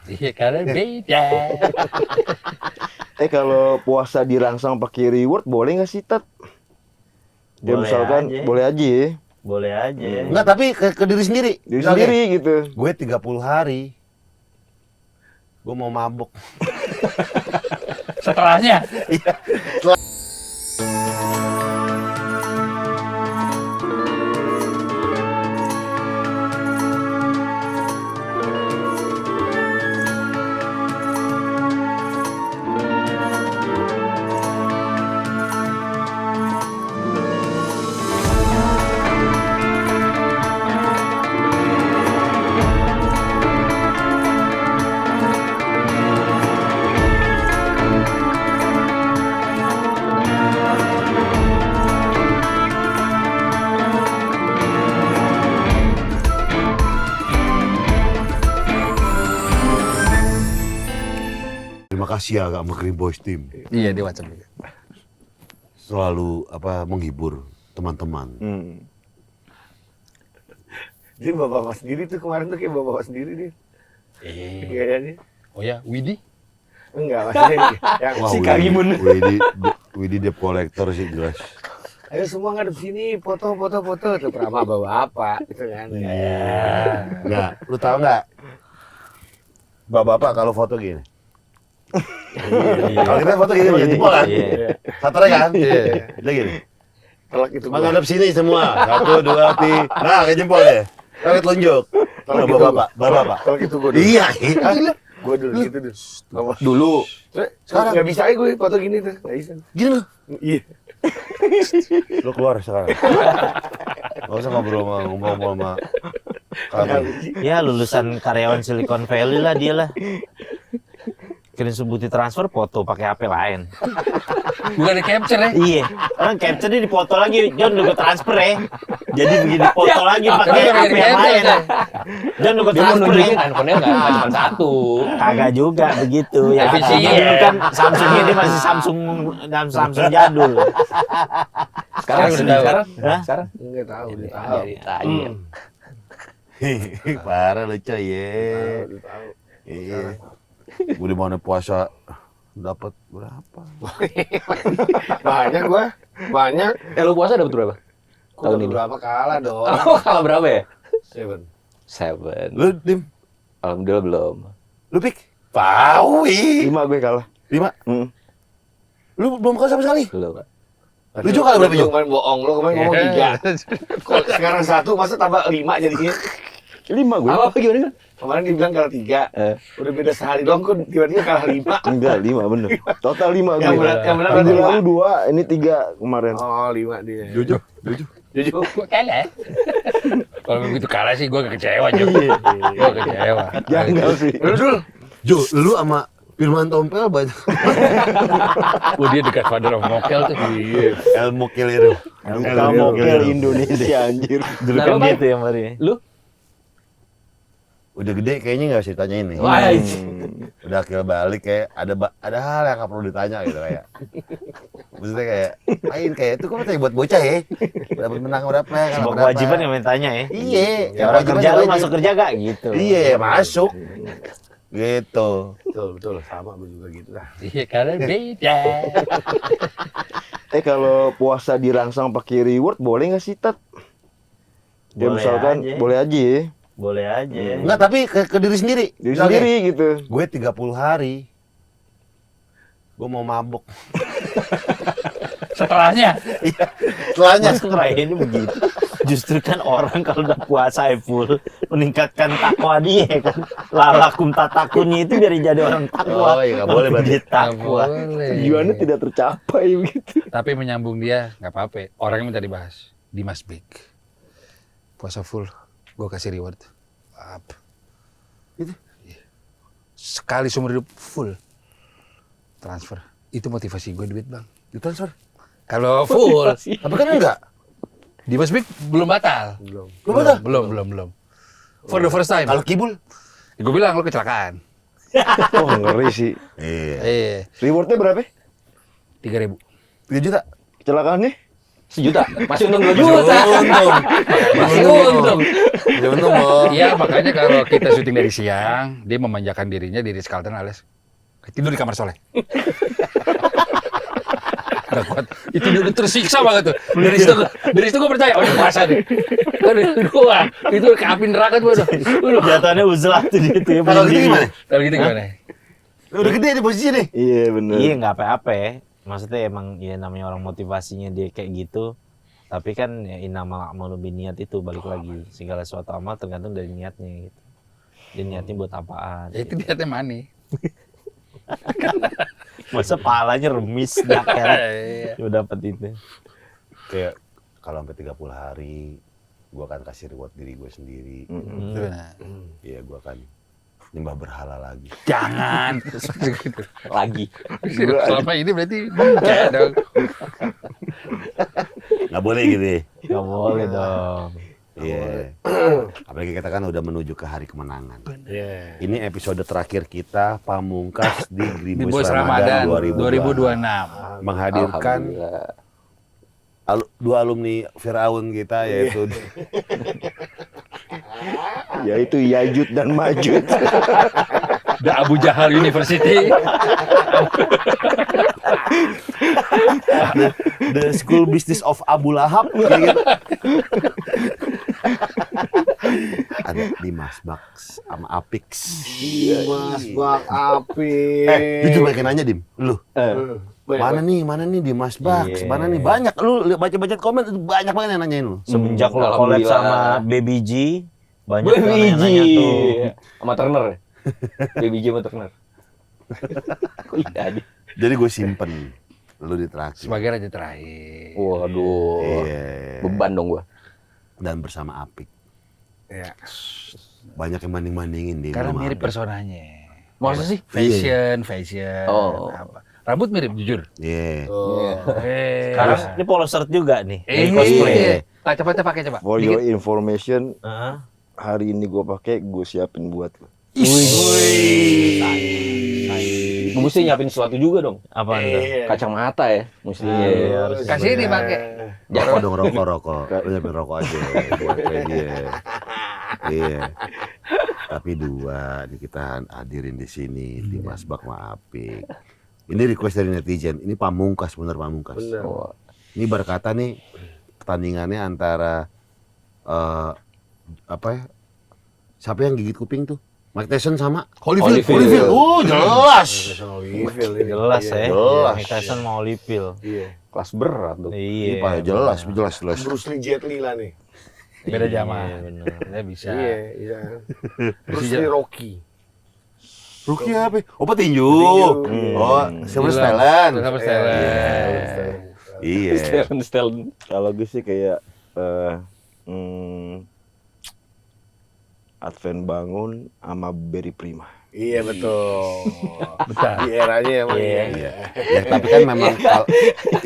Iya, karena beda. Kalau puasa dirangsang pakai reward boleh nggak sih, Tat? Ya Boleh misalkan aja. boleh aja ya. Boleh aja. Enggak, tapi ke diri sendiri. Diri Misalnya, sendiri gitu. gue 30 hari. Gue mau mabuk. Setelahnya. Terima kasih ya sama Green Boys Team. Iya, di WhatsApp juga. Selalu menghibur teman-teman. Jadi bapak sendiri tuh kemarin tuh kayak bapak sendiri dia. Kayaknya. Oh ya, Widi? Enggak, maksudnya yang Wah, si Karimun. Widi debt collector sih jelas. Ayo semua ngadep sini, foto tuh Prama bapak gitu kan. Enggak, lu tahu nggak? Bapak kalau foto gini. Kalau kita foto gini pakai jempol kan? Satunya kan? Kita gini. Telak itu gua. Menghadap sini semua. 1, 2, 3. Nah, kayak jempol ya. Pakai telunjuk. Telak itu Bapak. Telak itu gua dulu. Iya. Gua dulu gitu dulu. Dulu. Sekarang nggak bisa aja gue foto gini tuh, nggak bisa. Gini loh. Iya. Lu keluar sekarang. Nggak usah ngomong sama kami. Ya lulusan karyawan Silicon Valley lah dia lah. Kirim sebuti transfer foto pakai HP lain. Bukan di capture ya? Iya, orang capture dia dipoto lagi, John udah gue transfer ya. Jadi begini foto lagi pakai HP yang lain. John udah gue Dia mau transfer ya. nunjukin handphonenya nggak cuma satu. Kagak juga begitu ya. Efisien. Dulu kan Samsungnya dia masih Samsung jadul. Sekarang udah tahu. Hah? Sekarang? Enggak tahu, dia tahu. Ditanya. Parah lu coy ya. Dia tahu. Iya. Udah mau puasa dapat berapa? Banyak gua, banyak. Lu puasa dapat berapa? Tahun ini berapa kalah dong? Oh, kalah berapa ya? 7. Lu Dim? Alhamdulillah belum. Lu Pik? Paui. 5 gue kalah. 5? Lu belum kalah sama sekali? Belum. Lu juga kalah berapa Lu juga? kemarin bohong, lu kemarin ngomong 3. Kok sekarang 1, masa tambah 5 jadinya? 5 gue. Apa gimana? Kemarin dibilang kalah 3. Udah beda sehari doang kok tiba-tiba kalah 5. Enggak, 5 bener. Total 5 gue. Yang benar Minggu berarti lalu 2, ini 3 kemarin. Oh, 5 dia. Jujur. Jujur. Gue kalah. Kalau begitu kalah sih gue kecewa juga. Gue kecewa. Janggal sih. Jo, lu sama Firman Tompel banyak. Wah, dia dekat Father of Mokel tuh. Iya. El Mukeliru. Kamu Indonesia anjir. Dulu kan gitu ya Mari. Lu? Udah gede kayaknya nggak usah ditanyain nih. Wah, Udah akil balik kayak ada hal yang nggak perlu ditanya gitu kayak. Maksudnya kayak main kayak itu kok buat bocah ya. Dapat menang berapa? Sebuah kewajiban yang mintanya ya. Iya. Ya orang kerja lu masuk kerja gak gitu. Iya masuk. Gitu. Betul, sama gue juga gitu lah. iya karena beda. Kalau puasa dirangsang pakai reward boleh nggak sih, Tat? Ya Boleh misalkan aja. boleh aja ya. Boleh aja. Enggak, tapi ke diri sendiri. Diri Misalnya, sendiri gitu. gue 30 hari. Gue mau mabuk. Setelahnya. Setelahnya. Mas ngerayainnya begitu. Justru kan orang kalau udah puasa full meningkatkan takwa dia kan. Lalakum tatakunnya itu biar jadi orang takwa. Oh iya, nggak boleh berarti. Dia takwa. Tujuannya tidak tercapai begitu. Tapi menyambung dia nggak apa-apa. Orangnya minta dibahas. Dimas Big. Puasa full. Gue kasih reward. Apa? Itu. Sekali seumur hidup full. Transfer. Itu motivasi gue duit, Bang. Ditransfer. Kalau full. Tapi kan enggak. Dimas Big belum batal. Belum. For the first time. Kalau kibul? Gue bilang lu kecelakaan. Oh, ngeri sih. Iya. Iya. Rewardnya berapa? 3.000. 3 juta. Kecelakaannya? 1 juta. Masih untung 2 juta. Masih untung. Ya untung Bo. Iya, makanya kalau kita syuting dari siang, dia memanjakan dirinya di Ritz-Carlton alias tidur di kamar Soleh. Nggak kuat. Itu udah tersiksa banget tuh. Dari situ gue percaya, oh ini puasa nih. Kan itu ke api neraka tuh. Jatuhannya uzlah tuh dia tuh ya. Kalau gitu gimana? Kalau gitu gimana? Udah gede di posisi nih. Iya bener. Iya nggak apa-apa ya. Maksudnya emang ya namanya orang motivasinya dia kayak gitu. Tapi kan ya innamal a'malu binniyat itu balik lagi. Segala suatu amal tergantung dari niatnya gitu. Dia niatnya buat apaan? Ya itu niatnya money. Masa palanya remis dah kan. Iya. Udah dapet itu. Kayak kalau sampai 30 hari gua akan kasih reward diri gue sendiri. Itu benar. Iya, gua akan nyembah berhala lagi. Jangan. Lagi. Selama ini berarti kayak dong. Nggak boleh gitu ya. Gak boleh dong. Iya. Apalagi kita kan udah menuju ke hari kemenangan. Iya. Ini episode terakhir kita pamungkas di Di Green Boys Boys Ramadan Ramadan 2026. menghadirkan Alhamdulillah. 2 alumni Firaun kita yaitu Yaitu Yajud dan Majud. The Abu Jahal University. The School Business of Abu Lahab kayak gitu. Ada Dimas Baks sama Apix. Mas Bak Api. Jujur mereka nanya Dim, lu mana nih Dimas Baks, mana nih banyak lu baca-baca komen itu banyak banget yang nanyain lu. Semenjak lo collab Alhamdulillah. sama Baby G, banyak orang yang Baby G. nanya tuh. Sama Turner ya? Baby G sama Turner. Kok indah dia? Jadi gue simpen lu di terakhir. Sebagai raja terakhir. Waduh. Iya. Beban dong gua. Dan bersama Apik. Ya. Banyak yang banding-bandingin di Karena rumah mirip Apik. personanya. Masa sih? Fashion. Oh. Apa. Rambut mirip jujur. Iya. Sekarang ini polo shirt juga nih. Eh, cosplay. Coba pakai coba. For your information, Heeh. hari ini gue pakai, gue siapin buat lo. Mesti nyiapin sesuatu juga dong. Apaan tuh? Kacamata ya, mestinya. harus Kasih dipakai. Rokok dong, rokok. Lu nyiapin rokok aja buat dia. Iya. Tapi 2 nih kita hadirin di sini di Mas Bak sama Apik. Ini request dari netizen. Ini pamungkas, bener pamungkas. Bener. Oh, Ini berkata nih pertandingannya antara apa ya? Siapa yang gigit kuping tuh? Mike Tyson sama Holyfield. Holyfield. jelas. Jelas ya. Jelas. Mike Tyson mau Holyfield. Iya. kelas berat dong. Ini Iya. Pak, jelas. Bruce Lee, Jet Li lah nih. Beda Iya, zaman. bener. Ya bisa. Iya, iya. Bruce Lee Rocky. Rookie apa? Oh, petinju. Petinju. Oh, Silver Stallion. Silver Stallion. Iya. Stellen. Kalau gue sih kayak Advent Bangun sama Berry Prima. Iya betul. Betul. Di eranya emang Iya. iya. Ya, tapi kan memang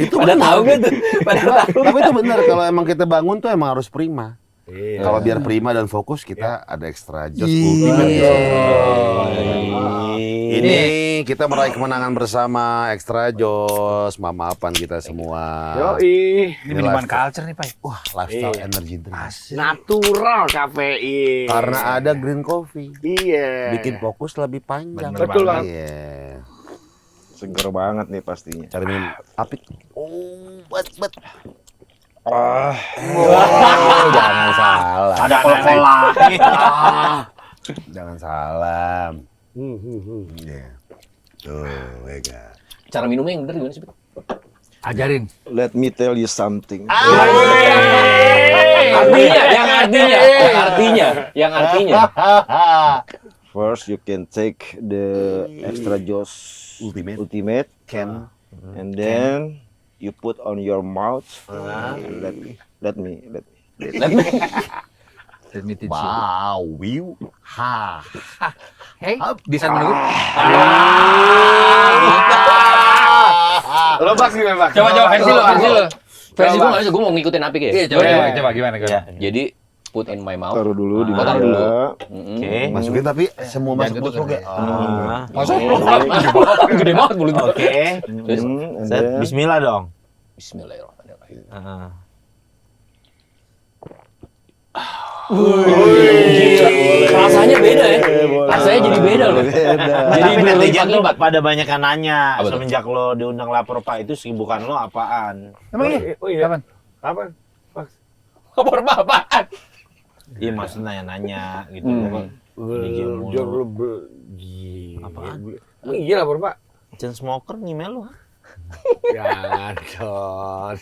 itu Pada benar. tahu gak tuh? Pada tahu. Tapi itu benar kalau emang kita bangun tuh emang harus prima. Iya. Kalau biar prima dan fokus kita ada extra joss Iya. ultimate di sini. Ini Ini kita meraih kemenangan bersama extra joss, mamapan kita semua. Yoi. Ini minuman culture nih, Pak. Wah, lifestyle Iya. energy drink. Natural kafein. Karena ada green coffee. Iya. Bikin fokus lebih panjang. Bener Betul banget. Iya. Seger banget nih pastinya. Cari minum apik. Oh, bet. Jangan salah. ada kol-kola. Jangan salam. Hmm. Iya. Tuh, Vega. Cara minumnya yang bener gimana sih? Ajarin. Let me tell you something. Yang artinya. First, you can take the extra juice Ultimate. can, and then you put on your mouth. And let me. Let me teach you. Wow, wiu, ha. Hey, bisa menunggu. Lo bak nih, Bak. Coba versi lo. Versi gue nggak bisa, gue mau ngikutin Apik ya. Iya, coba gimana? Ya. Jadi put in my mouth. Taruh dulu di Taruh dulu. meja. Oke. Masukin tapi semua masuk Jangan mulut lo tutup kayak. Ah. Masuk. Gede banget mulut gue. Oke. And Set, then Bismillah dong. Bismillahirrahmanirrahim. Heeh. Rasanya beda ya. Rasanya jadi beda loh. Jadi Jadi netizen tuh hebat. pada banyak yang nanya Apa tuh? semenjak lo diundang lapor Pak itu kesibukan lo apaan? Emang iya? Oh iya. Kapan? Kapan? Kabar apaan? Iya maksudnya nanya gitu. Gigi mulu. Apaan? Emang iya lapor Pak. Chain smoker ngemail lo? Ya, Don.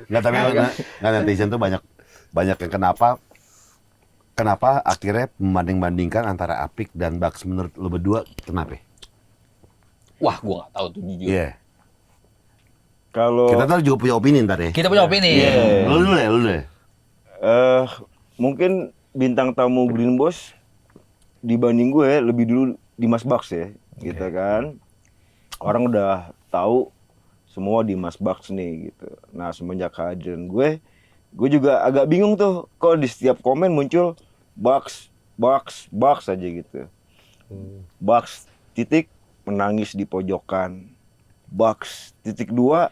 Nggak, tapi nggak, netizen tuh banyak yang kenapa akhirnya membanding-bandingkan antara Apik dan Bugs menurut lo berdua kenapa? Wah, gua nggak tahu tuh jujur. Iya. Kalau Kita tuh juga punya opini ntar ya. Kita punya opini. Lu dulu deh. mungkin bintang tamu Green Boss dibanding gue lebih dulu Dimas Bugs ya, gitu kan. Orang udah tahu semua Dimas Bugs nih gitu. Nah, semenjak kehadiran gue juga agak bingung tuh kok di setiap komen muncul Bugs aja gitu. Bugs titik menangis di pojokan. Bugs titik 2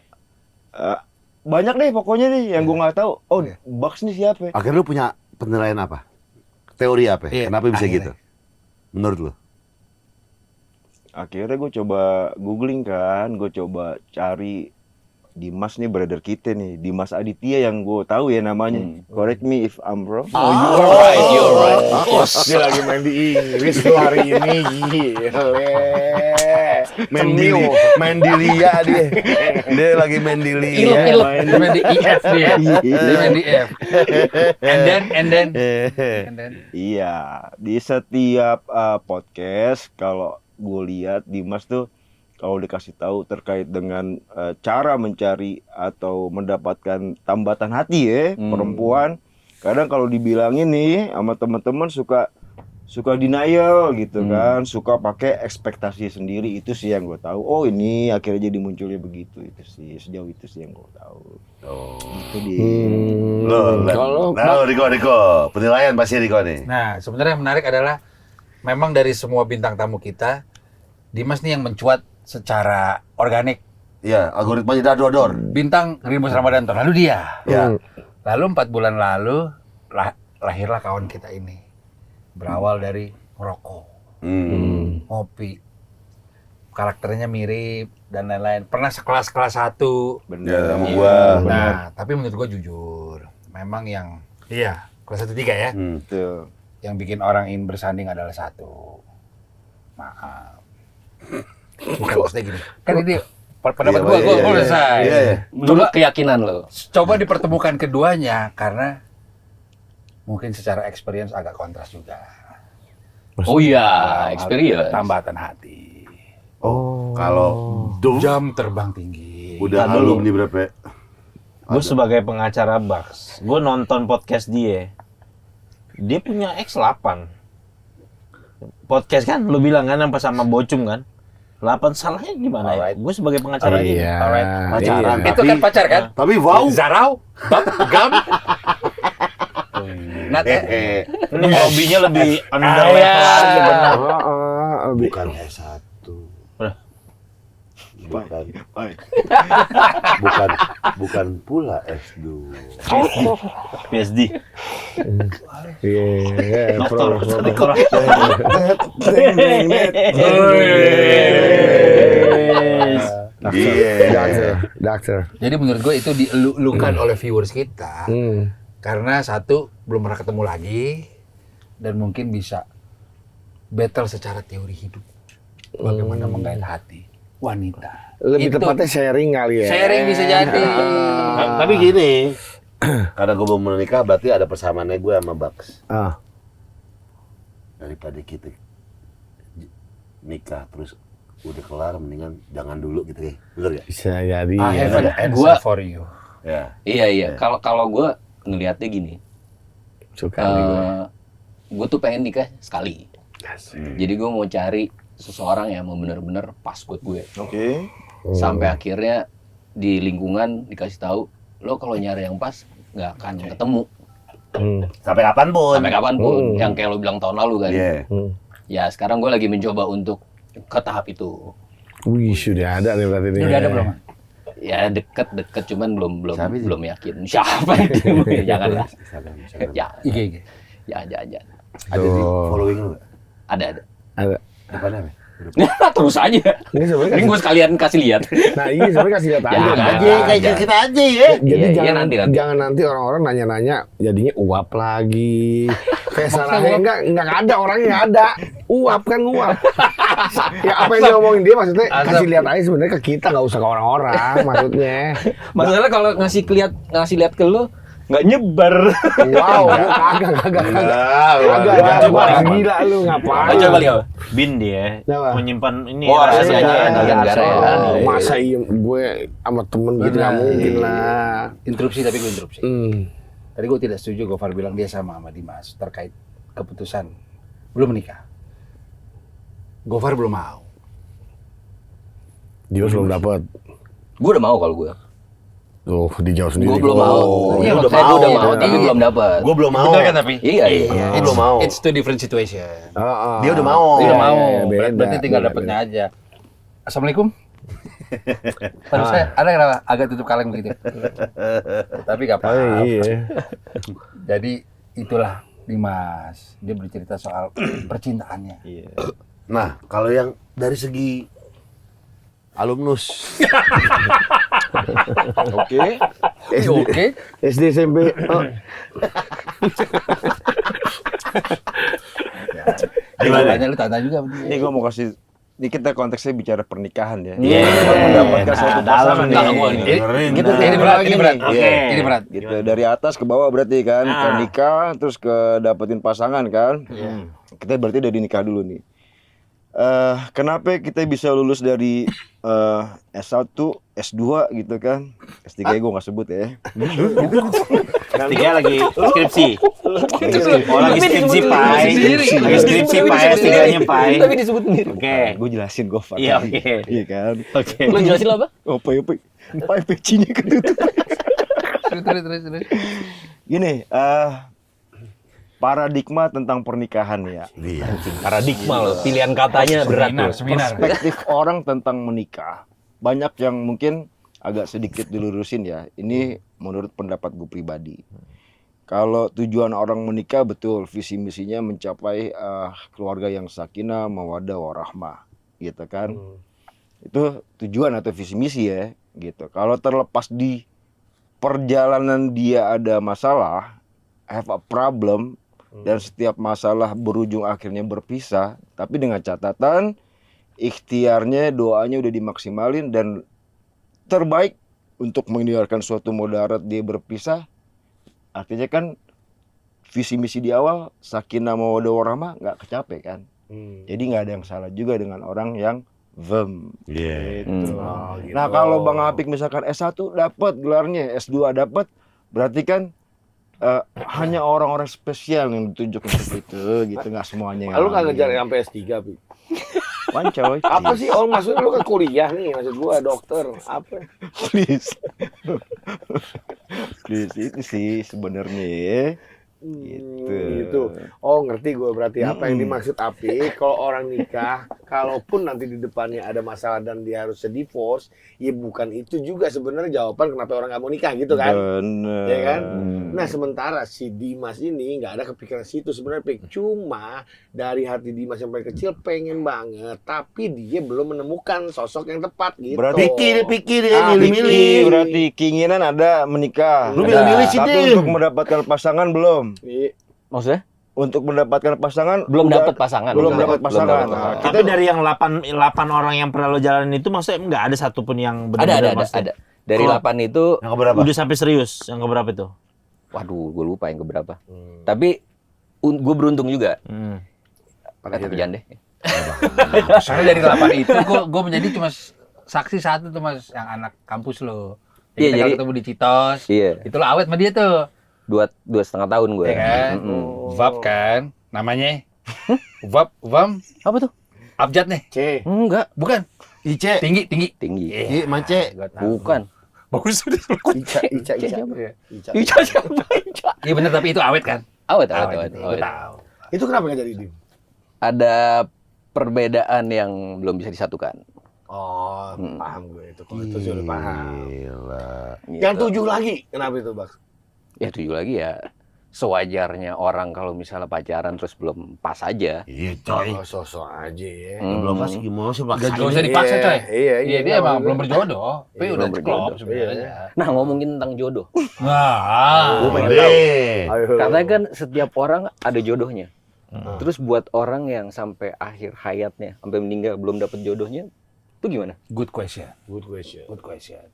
banyak deh pokoknya nih yang gue nggak tahu. Oh, Bugs nih siapa? Akhirnya lu punya penilaian apa? Teori apa? Iya, Kenapa bisa akhirnya. gitu? Menurut lu? Akhirnya gue coba googling kan, gue coba cari Dimas nih brother kita nih, Dimas Aditya yang gue tahu ya namanya. Correct me if I'm wrong. You're right. Dia lagi main di Inggris tuh hari ini. Gile. Main di Lia dia. Dia lagi main di Lia. Ilep. Dia main di IF dia. Dia main di F. And then. Iya, di setiap podcast kalau gue lihat Dimas tuh kalau dikasih tahu terkait dengan cara mencari atau mendapatkan tambatan hati ya perempuan, kadang kalau dibilangin nih sama teman-teman suka denial gitu kan, suka pakai ekspektasi sendiri. Itu sih yang gue tahu. Oh, ini akhirnya jadi munculnya begitu. Itu sih sejauh itu sih yang gue tahu. Oh. Itu di Nah, Riko. Penilaian pasti Riko nih. Nah, sebenarnya yang menarik adalah memang dari semua bintang tamu kita, Dimas nih yang mencuat secara organik. Iya, algoritmanya dador. Bintang Green Boss Ramadan tahun lalu dia. Ya. Lalu 4 bulan lalu lahirlah kawan kita ini. Berawal dari ngerokok, ngopi. Karakternya mirip dan lain-lain. Pernah sekelas 1. bener sama gua. Nah, tapi menurut gua jujur, memang yang kelas 1 3 ya. Tuh. Yang bikin orang ingin bersanding adalah 1. Maaf. Bukan maksudnya gini. Kan ini pendapat gua udah selesai. Iya. Menurut keyakinan lo. Coba dipertemukan keduanya karena mungkin secara experience agak kontras juga. Oh iya, experience. Tambatan hati. Kalau Jam terbang tinggi. udah alumni berapa? Gue sebagai pengacara Bugs, gue nonton podcast dia. Dia punya X8. Podcast kan, lu bilang kan pas sama Bocum kan? 8 salahnya di mana ya? Gue sebagai pengacara dia. Pacaran. Itu kan pacar kan? Tapi wow. Zarau, Bab, Gam. Nat, Ini hobinya lebih under level aja benar. Bukan S1. Bukan pula S2. PSD. Iya. Dokter. Dokter. Jadi menurut gue itu dielu-elukan oleh viewers kita. Karena 1, belum pernah ketemu lagi. Dan mungkin bisa battle secara teori hidup. Bagaimana menggait hati wanita. Lebih Itu. tepatnya sharing kali ya. Sharing bisa jadi. Tapi gini, karena gue belum menikah berarti ada persamaannya gue sama Bugs. Daripada kita nikah terus udah kelar, mendingan jangan dulu gitu ya. Bener gak? Bisa jadi. I have an answer Gua- for you. Ya. Iya. Kalau gue ngelihatnya gini, Suka nih gue. gue tuh pengen nikah sekali. Jadi gue mau cari seseorang yang mau bener-bener pas buat gue. Oke. Sampai akhirnya di lingkungan dikasih tahu, lo kalau nyari yang pas nggak akan ketemu Sampai kapanpun. sampai kapanpun. Yang kayak lo bilang tahun lalu kan. Iya. Ya sekarang gue lagi mencoba untuk ke tahap itu. Wih, sudah ada nih berarti nih. Ini udah ada belum? Ya deket cuman belum Siapa itu? belum yakin. Siapa itu? Janganlah. Ya, IG. jangan. Ada di following lu nggak? Ada. Ada. Depannya apa? Terus aja. Ini sebenarnya Ini gue sekalian kasih lihat. Nah ini sebenarnya kasih lihat Ya, aja. aja, Kayak kita aja ya. Jadi Iya, jangan nanti. jangan nanti orang-orang nanya-nanya jadinya uap lagi. Kayak Sarah enggak ada orangnya nggak ada. Uap kan uap. Ya apa yang dia ngomongin dia maksudnya kasih lihat aja sebenarnya ke kita nggak usah ke orang-orang maksudnya. Masalahnya kalau ngasih lihat ke lu nggak nyebar. Wow, kagak. Wah, gila lu ngapain? Coba lihat. Bin dia Kenapa? menyimpan ini Oh, rahasianya. rahasianya. Negara ya. Oh, masa iya gue sama temen gitu nggak mungkin lah. Interupsi tapi gue interupsi. Hmm. Tadi gue tidak setuju Gofar bilang dia sama Dimas terkait keputusan belum menikah. Gofar belum mau. Dimas belum dapat. Gue udah mau kalau gue. Tuh dijawab sendiri. Gue belum mau. Iya, lu udah maksudnya gue udah mau, mau, ya. tapi belum dapat. Gue belum mau. Betul kan tapi? Iya. Gue belum mau. It's two different situation. Dia udah mau. Dia udah mau. iya, beda, Berarti tinggal beda, dapetnya aja. Assalamualaikum. Terus saya ada kenapa agak tutup kaleng begitu. Tapi gak apa-apa. Iya. Jadi itulah Dimas. Dia bercerita soal percintaannya. Nah, kalau yang dari segi alumnus, Oke. Oke. SD SMP. Oh. Gimana? Lu tanya juga sama dia. Ini gue mau kasih. Ini kita konteksnya bicara pernikahan ya. Iya. Mendapatkan suatu dalam pasangan nih. nih. dengerin. Gitu, Nah. Ini berat, ini berat. Oke. Ini berat. Gitu dari atas ke bawah berarti kan ke nikah terus ke dapetin pasangan kan. Kita berarti dari nikah dulu nih. Kenapa kita bisa lulus dari S1, S2 gitu kan? S3 gue nggak sebut ya. Tiga lagi skripsi. Oh lagi skripsi pai. sendiri. Lagi skripsi pai, tiganya pai. Tapi disebut sendiri. Oke. Gue jelasin gue Fat. Iya, oke. Iya kan. Oke. Lu jelasin lo apa? Pai pecinya ketutup. Terus. Gini, paradigma tentang pernikahan ya. Iya. Paradigma lo. Pilihan katanya berat lo. Seminar. Perspektif orang tentang menikah. Banyak yang mungkin agak sedikit dilurusin ya. Ini menurut pendapat gue pribadi. Kalau tujuan orang menikah betul visi misinya mencapai keluarga yang sakinah, mawaddah, warahmah, gitu kan. Itu tujuan atau visi misi ya, gitu. Kalau terlepas di perjalanan dia ada masalah, have a problem, dan setiap masalah berujung akhirnya berpisah, tapi dengan catatan ikhtiarnya, doanya udah dimaksimalin dan terbaik untuk menghindarkan suatu mudarat dia berpisah. Artinya kan visi misi di awal sakinah mawaddah warahmah nggak kecapai kan. Jadi nggak ada yang salah juga dengan orang yang Iya. gitu. gitu. Nah kalau Bang Apik misalkan S1 dapat gelarnya, S2 dapat, berarti kan hanya orang-orang spesial yang ditunjuk untuk itu, gitu, nggak semuanya. Lu nggak ngejar sampai S3, Pi? Wancoy. Apa sih? Oh, maksudnya lu kan kuliah nih, maksud gua dokter. Apa? Please. Please, itu sih sebenarnya ya. Gitu. Oh, ngerti gua berarti apa yang dimaksud Api. Kalau orang nikah, kalaupun nanti di depannya ada masalah dan dia harus divorce, ya bukan itu juga sebenarnya jawaban kenapa orang nggak mau nikah gitu kan? Bener. Ya kan? Nah sementara si Dimas ini nggak ada kepikiran situ sebenarnya, Pik. Cuma dari hati Dimas yang paling kecil pengen banget, tapi dia belum menemukan sosok yang tepat gitu. Berarti Pikir ya, milih-milih. Berarti keinginan ada menikah. Lu Ada. milih-milih sih, Tapi Dim. untuk mendapatkan pasangan belum. Maksudnya? Untuk mendapatkan pasangan Belum udah- dapat pasangan. Belum dapat pasangan. Belum dapat Nah, Tapi dari yang 8 orang yang pernah lo jalanin itu maksudnya nggak ada satupun yang Ada. benar-benar maksudnya. Dari Kalau- 8 itu, Yang keberapa? Udah sampai serius. Yang keberapa itu? waduh, gue lupa yang keberapa. Tapi gue beruntung juga. Tapi jangan deh. Soalnya dari 8 itu gue menjadi cuma saksi satu tuh Mas, yang anak kampus lo. Iya, Kita jadi- ketemu di Citos. Iya. Itulah awet sama dia tuh. 2,5 tahun gue. Ya kan? Vap kan namanya. Vam Apa tuh? abjad nih. C. Enggak. Bukan. Ice. Tinggi. Tinggi. Iya, Mance. Gua tahu. Bukan. Bagus tuh. Ica. Iya. Ica siapa? Ica. Iya bener, tapi itu awet kan? Awet. Gue tahu. Itu kenapa nggak jadi Dim? Ada perbedaan yang belum bisa disatukan. Oh, paham gue itu. Kalau itu sih udah paham. Gila. Yang 7 lagi, kenapa itu, Bang? Ya 7 lagi ya sewajarnya orang kalau misalnya pacaran terus belum pas aja. Iya coy. Oh, sosok aja ya. Belum pas gimana sih Gak paksain. usah dipaksa coy. Iya, Dia emang belum berjodoh. Tapi Iya, udah belum klop berjodoh. sebenarnya. Nah, ngomongin tentang jodoh. Nah, Gue pengen tahu. Boleh. Ayo. Katanya kan setiap orang ada jodohnya. Terus buat orang yang sampai akhir hayatnya, sampai meninggal belum dapet jodohnya, itu gimana? good question. Good question. Good question.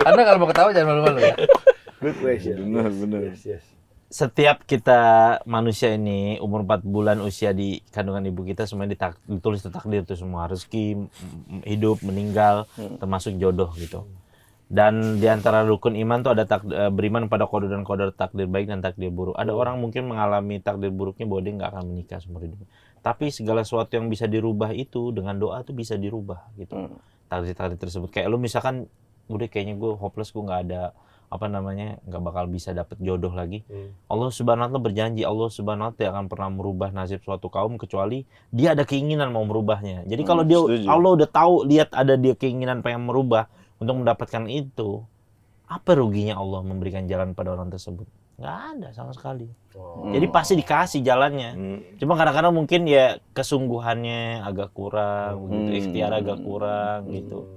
Anda kalau mau ketawa jangan malu-malu ya. Good question. Benar. Yes. Setiap kita manusia ini umur 4 bulan usia di kandungan ibu kita semuanya ditulis di takdir itu semua, rezeki, hidup, meninggal, termasuk jodoh gitu. Dan di antara rukun iman tuh ada beriman pada qadar dan qadar, takdir baik dan takdir buruk. Ada orang mungkin mengalami takdir buruknya bahwa dia nggak akan menikah seumur hidup. Tapi segala sesuatu yang bisa dirubah itu dengan doa tuh bisa dirubah gitu. Takdir-takdir tersebut. Kayak lu misalkan udah kayaknya gue hopeless, gue nggak ada nggak bakal bisa dapet jodoh lagi. Allah Subhanahu wa Ta'ala berjanji, Allah Subhanahu wa Ta'ala akan pernah merubah nasib suatu kaum kecuali dia ada keinginan mau merubahnya. Jadi kalau dia setuju. Allah udah tahu, lihat ada dia keinginan pengen merubah untuk mendapatkan itu, apa ruginya Allah memberikan jalan pada orang tersebut? Nggak ada sama sekali. Jadi pasti dikasih jalannya. Cuma kadang-kadang mungkin ya kesungguhannya agak kurang, begitu, ikhtiar agak kurang gitu.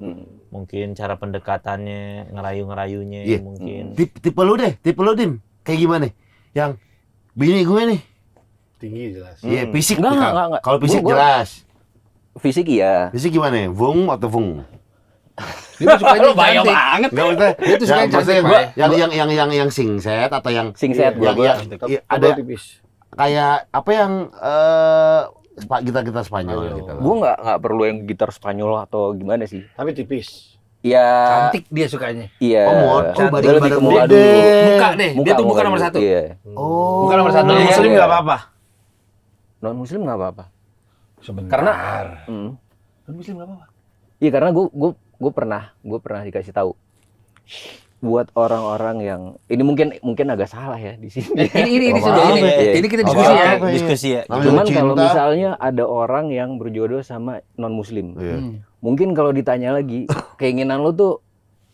Mungkin cara pendekatannya, ngerayu-ngerayunya Iya. mungkin. Tipe lu deh, tipe lu Dim. Kayak gimana? Yang bini gue nih. Tinggi jelas. Iya, fisik. Enggak. Kalau fisik Gua- jelas. Fisik iya. Fisik gimana? Vung atau vung? Dia tuh sukanya yang Bayang cantik. banget. Enggak maksudnya. Dia tuh suka yang maksudnya cantik, gua- Pak. yang singset atau yang Singset yang, gua. yang- iya, ada tipis. kayak apa yang gitar Spanyol gitu. Gue nggak perlu yang gitar Spanyol atau gimana sih. Tapi tipis. Ya, Cantik dia sukanya. iya. Oh, Dia badan lebih ke muka gede. dulu. Muka deh. Dia tuh bukan nomor dulu. 1. Iya. Oh. Bukan nomor 1. Non muslim nggak apa-apa. Non muslim nggak apa-apa. Sebentar. Karena non muslim nggak apa-apa. iya, karena gue pernah dikasih tahu buat orang-orang yang ini mungkin agak salah ya di sini. Ini Apa-apa. sudah ini. Iya. Ini kita diskusi ya. Apa-apa. Diskusi ya. Namanya Cuman cinta. kalau misalnya ada orang yang berjodoh sama non muslim, Iya. mungkin kalau ditanya lagi keinginan lo tuh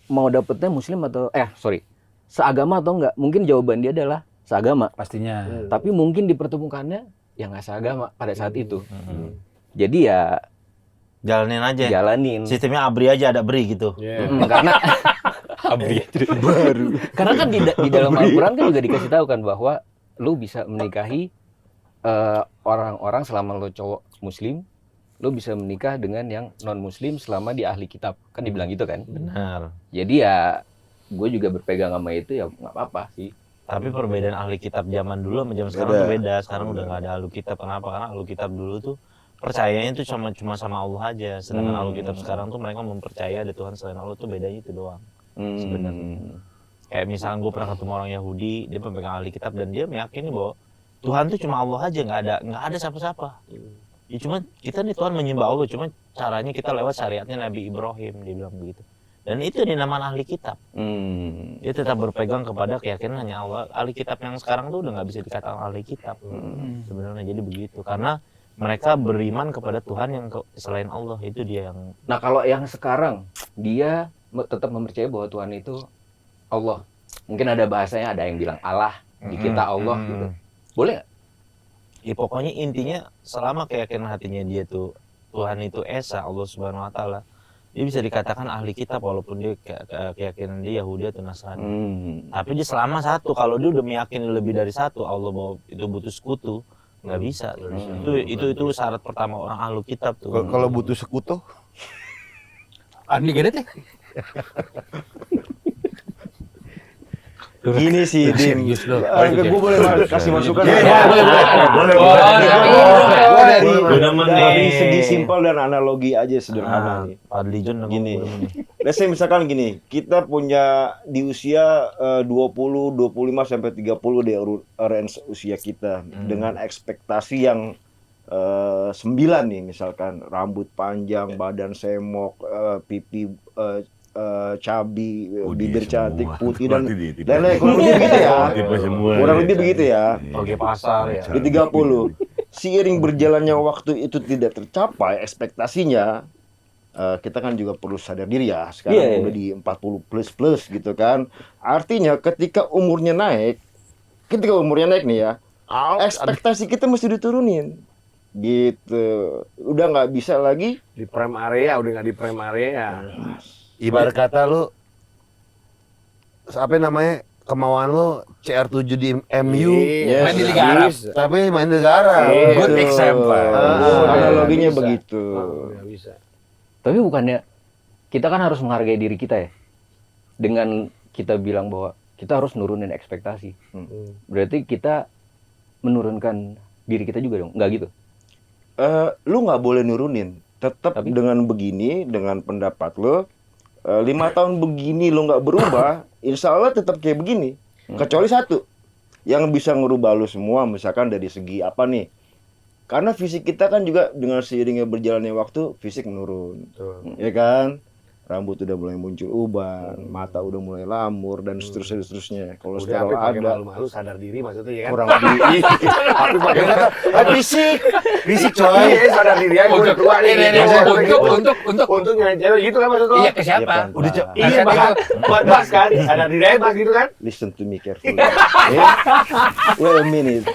mau dapetnya muslim atau seagama atau enggak, mungkin jawaban dia adalah seagama. Pastinya. Tapi mungkin dipertemukannya ya nggak seagama pada saat itu. Jadi ya Jalanin aja. jalanin. Sistemnya abri aja, ada beri gitu. Karena karena kan di dalam Al-Quran kan juga dikasih tahu kan bahwa lu bisa menikahi orang-orang selama lu cowok muslim, lu bisa menikah dengan yang non muslim selama di ahli kitab, kan dibilang gitu kan. Benar. Jadi ya gue juga berpegang sama itu ya nggak apa-apa sih. Tapi perbedaan ahli kitab zaman dulu sama zaman sekarang tuh beda. Sekarang udah nggak ada ahli kitab. Kenapa? Karena ahli kitab dulu tuh percayanya tuh cuma sama Allah aja. Sedangkan ahli kitab sekarang tuh mereka mempercayai ada Tuhan selain Allah, tuh bedanya itu doang. Sebenarnya. Kayak misalnya gue pernah ketemu orang Yahudi, dia pemegang ahli kitab dan dia meyakini bahwa Tuhan tuh cuma Allah aja, nggak ada siapa-siapa. Ya cuma kita nih Tuhan menyembah Allah, cuma caranya kita lewat syariatnya Nabi Ibrahim, dia bilang begitu. Dan itu dinamakan ahli kitab. Dia tetap berpegang kepada keyakinan hanya Allah. Ahli kitab yang sekarang tuh udah nggak bisa dikatakan ahli kitab. Sebenarnya jadi begitu. Karena mereka beriman kepada Tuhan yang selain Allah, itu dia yang. Nah kalau yang sekarang dia tetap mempercayai bahwa Tuhan itu Allah. Mungkin ada bahasanya, ada yang bilang Allah, di kita Allah gitu. Boleh nggak? Ya pokoknya intinya selama keyakinan hatinya dia tuh Tuhan itu Esa, Allah Subhanahu wa Ta'ala, dia bisa dikatakan ahli kitab walaupun dia keyakinan dia Yahudi atau Nasrani. Tapi dia selama satu, kalau dia udah meyakini lebih dari satu Allah bahwa itu butuh sekutu, nggak bisa. Itu syarat pertama orang ahli kitab tuh. Kalau butuh sekutu, Andi gede teh. Gini sih Dim. Serius loh. Gue boleh kasih masukan? boleh. Dari segi simpel dan analogi aja sederhana nih. Fadli John Gini. Let's say misalkan gini, kita punya di usia 20, 25 sampai 30 di range usia kita dengan ekspektasi yang 9 nih, misalkan rambut panjang, badan semok, pipi cabi, bibir cantik, putih dan lain-lain, kurang lebih begitu ya. Kurang lebih begitu ya. Bagi pasar ya. Di 30. seiring berjalannya waktu itu tidak tercapai ekspektasinya, kita kan juga perlu sadar diri ya. Sekarang Iya. udah di 40 plus gitu kan. Artinya ketika umurnya naik nih ya, ekspektasi kita mesti diturunin. Gitu. Udah nggak bisa lagi. Di prime area, udah nggak di prime area. Ibarat kata lu apa namanya kemauan lu CR7 di MU, Yes, Main di Liga Arab. tapi main negara. Good example. Analoginya Bisa. begitu. Nggak bisa. Tapi bukannya kita kan harus menghargai diri kita ya. Dengan kita bilang bahwa kita harus nurunin ekspektasi. Berarti kita menurunkan diri kita juga dong. Nggak gitu. Lu nggak boleh nurunin. Tetap Tapi- dengan begini, dengan pendapat lo, 5 tahun begini lo nggak berubah, insya Allah tetap kayak begini. Kecuali satu, yang bisa ngerubah lo semua, misalkan dari segi apa nih? Karena fisik kita kan juga dengan seiringnya berjalannya waktu, fisik menurun, ya kan? Rambut udah mulai muncul uban, mata udah mulai lamur dan seterusnya. Udah Kolesterol Apik pakai ada, malu-malu sadar diri maksudnya ya kan. kurang lebih. Apik pakai kata Fisik coy. iya sadar diri aja udah tua nih. Untuk nyari cewek gitu kan maksud lo? Iya, ke siapa? Ya, Udah Iya buat Bas kan, sadar diri aja Bas gitu kan. Listen to me carefully. Wait a minute.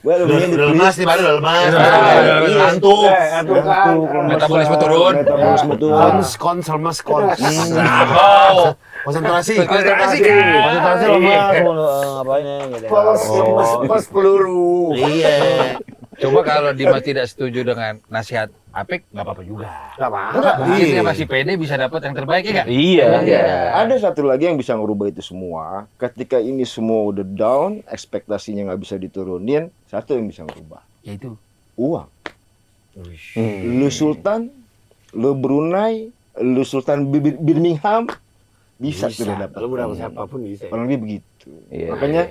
Wait a minute, Udah lemas please. nih, baru udah lemas. Iya. Ngantuk. Ngantuk kan. Metabolisme turun. Metabolisme turun. Lemas. Oh. Konsentrasi. Konsentrasi kan. Konsentrasi lemas. ngapain ya gitu. Pos peluru. Iya. Coba kalau Dimas tidak setuju dengan nasihat Apik, nggak apa-apa juga. Gak apa-apa. Mungkin dia masih pede bisa dapat yang terbaik ya nggak? Iya. Ada satu lagi yang bisa ngerubah itu semua. Ketika ini semua udah down, ekspektasinya nggak bisa diturunin, satu yang bisa ngerubah. Yaitu. Uang. Lu Sultan, lu Brunei, lu Sultan Birmingham, bisa tuh udah dapat. Lu berapa siapapun bisa. Kurang lebih begitu. Iya. Makanya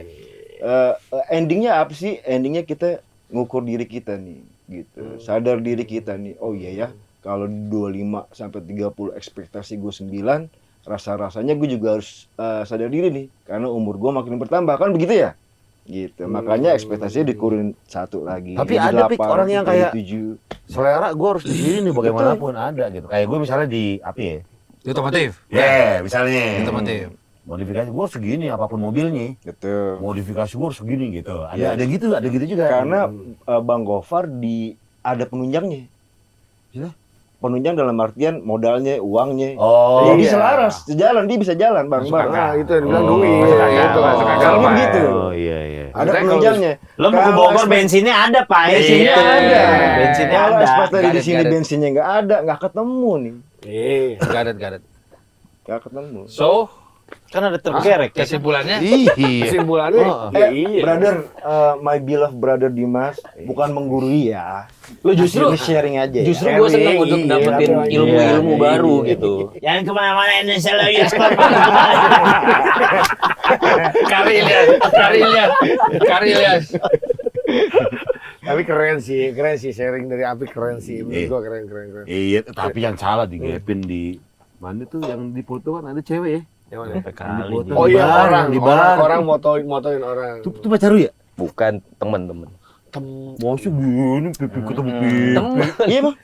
endingnya apa sih? Endingnya kita ngukur diri kita nih, gitu. Sadar diri kita nih. Oh iya ya, kalau 25 sampai 30 ekspektasi gue 9, rasa-rasanya gue juga harus sadar diri nih, karena umur gue makin bertambah, kan begitu ya? Gitu. Makanya ekspektasinya dikurin satu lagi. Tapi jadi ada, Pik, 8, orang yang jadi kayak 7. Selera gue harus di sini nih bagaimanapun ada gitu. Kayak gue misalnya di apa ya? Itu otomotif. Ya, misalnya. Otomotif. Modifikasi gue segini apapun mobilnya. Gitu. Modifikasi gue segini gitu. Iya. Ada gitu juga. Karena Bang Gofar ada penunjangnya. Iya. Penunjang dalam artian modalnya, uangnya. Oh, Jadi iya. selaras, sejalan, dia bisa jalan, Bang. Nah, itu yang bilang Oh, duit. iya. Itu Oh, Kalau gitu. Oh iya iya. Ada Makanya penunjangnya. Lo mau ke Kalau Bogor ekspek- bensinnya ada, Pak. Bensinnya Situ. ada. Bensinnya Kalau ada. ekspektasi di Garet, sini garet. bensinnya nggak ada, nggak ketemu nih. Garet. Nggak ketemu. So, Kan ada tergerek. kesimpulannya Iya. Kesimpulannya, ya iya. Brother, my beloved brother Dimas, bukan menggurui ya. Lu justru Ini sharing aja ya. Justru gue seneng untuk Iya, dapetin iya, ilmu-ilmu iya, baru iya. gitu. Jangan kemana-mana Indonesia Lawyers Club. Karylias. Tapi keren sih sharing dari Apik keren sih. Menurut gua keren. Iya, tapi yang salah digepin di mana tuh yang dipoto kan ada cewek ya. Yang mana? Kali dia. Oh iya, Di bar. orang motoin orang. Tuh pacar lu ya? Bukan temen-temen. Masuk gini pipi ketemu pipi. Temen. Iya, Bang.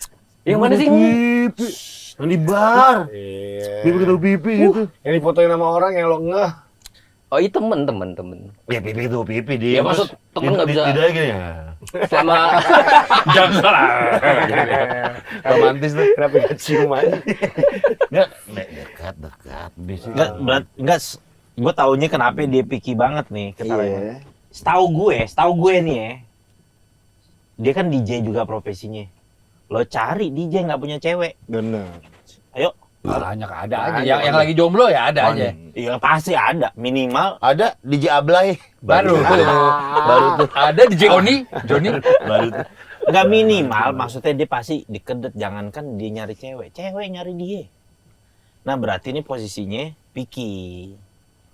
Yang mana sih? Pipi. Yang di bar. Iya. Pipi ketemu pipi gitu. Yang difotoin sama orang yang lo ngeh. Oh iya temen. Ya pipi ketemu pipi dia. Ya, maksud temen nggak bisa. Tidak gini ya. Selama Jangan salah. Romantis tuh. Kenapa gak cium aja? Enggak, dekat. Bisa. Enggak. Gue taunya kenapa dia picky banget nih. Iya. Setahu gue nih ya. Dia kan DJ juga profesinya. Lo cari DJ nggak punya cewek. Bener. Ayo. Banyak ada aja. Yang lagi jomblo ya ada aja. Iya pasti ada. Minimal. Ada DJ Ablay. Baru tuh. Ada di Joni. Baru tuh. Nggak minimal. Maksudnya dia pasti dikedet. Jangankan dia nyari cewek. Cewek nyari dia. Nah berarti ini posisinya picky.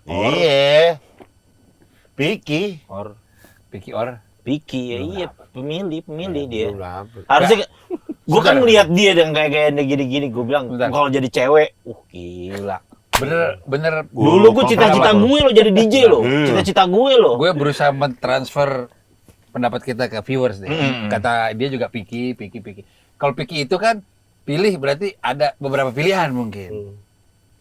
Iya. Piki. Picky or. Picky ya iya. Pemilih dia. Belum dapet. Harusnya gue kan ngeliat dia dengan kayak gini-gini. Gue bilang Bentar. kalau jadi cewek. Gila. Bener. Dulu gue cita-cita gue lo jadi DJ lo. Cita-cita gue lo. Gue berusaha mentransfer pendapat kita ke viewers deh. Kata dia juga picky. Kalau picky itu kan pilih berarti ada beberapa pilihan mungkin.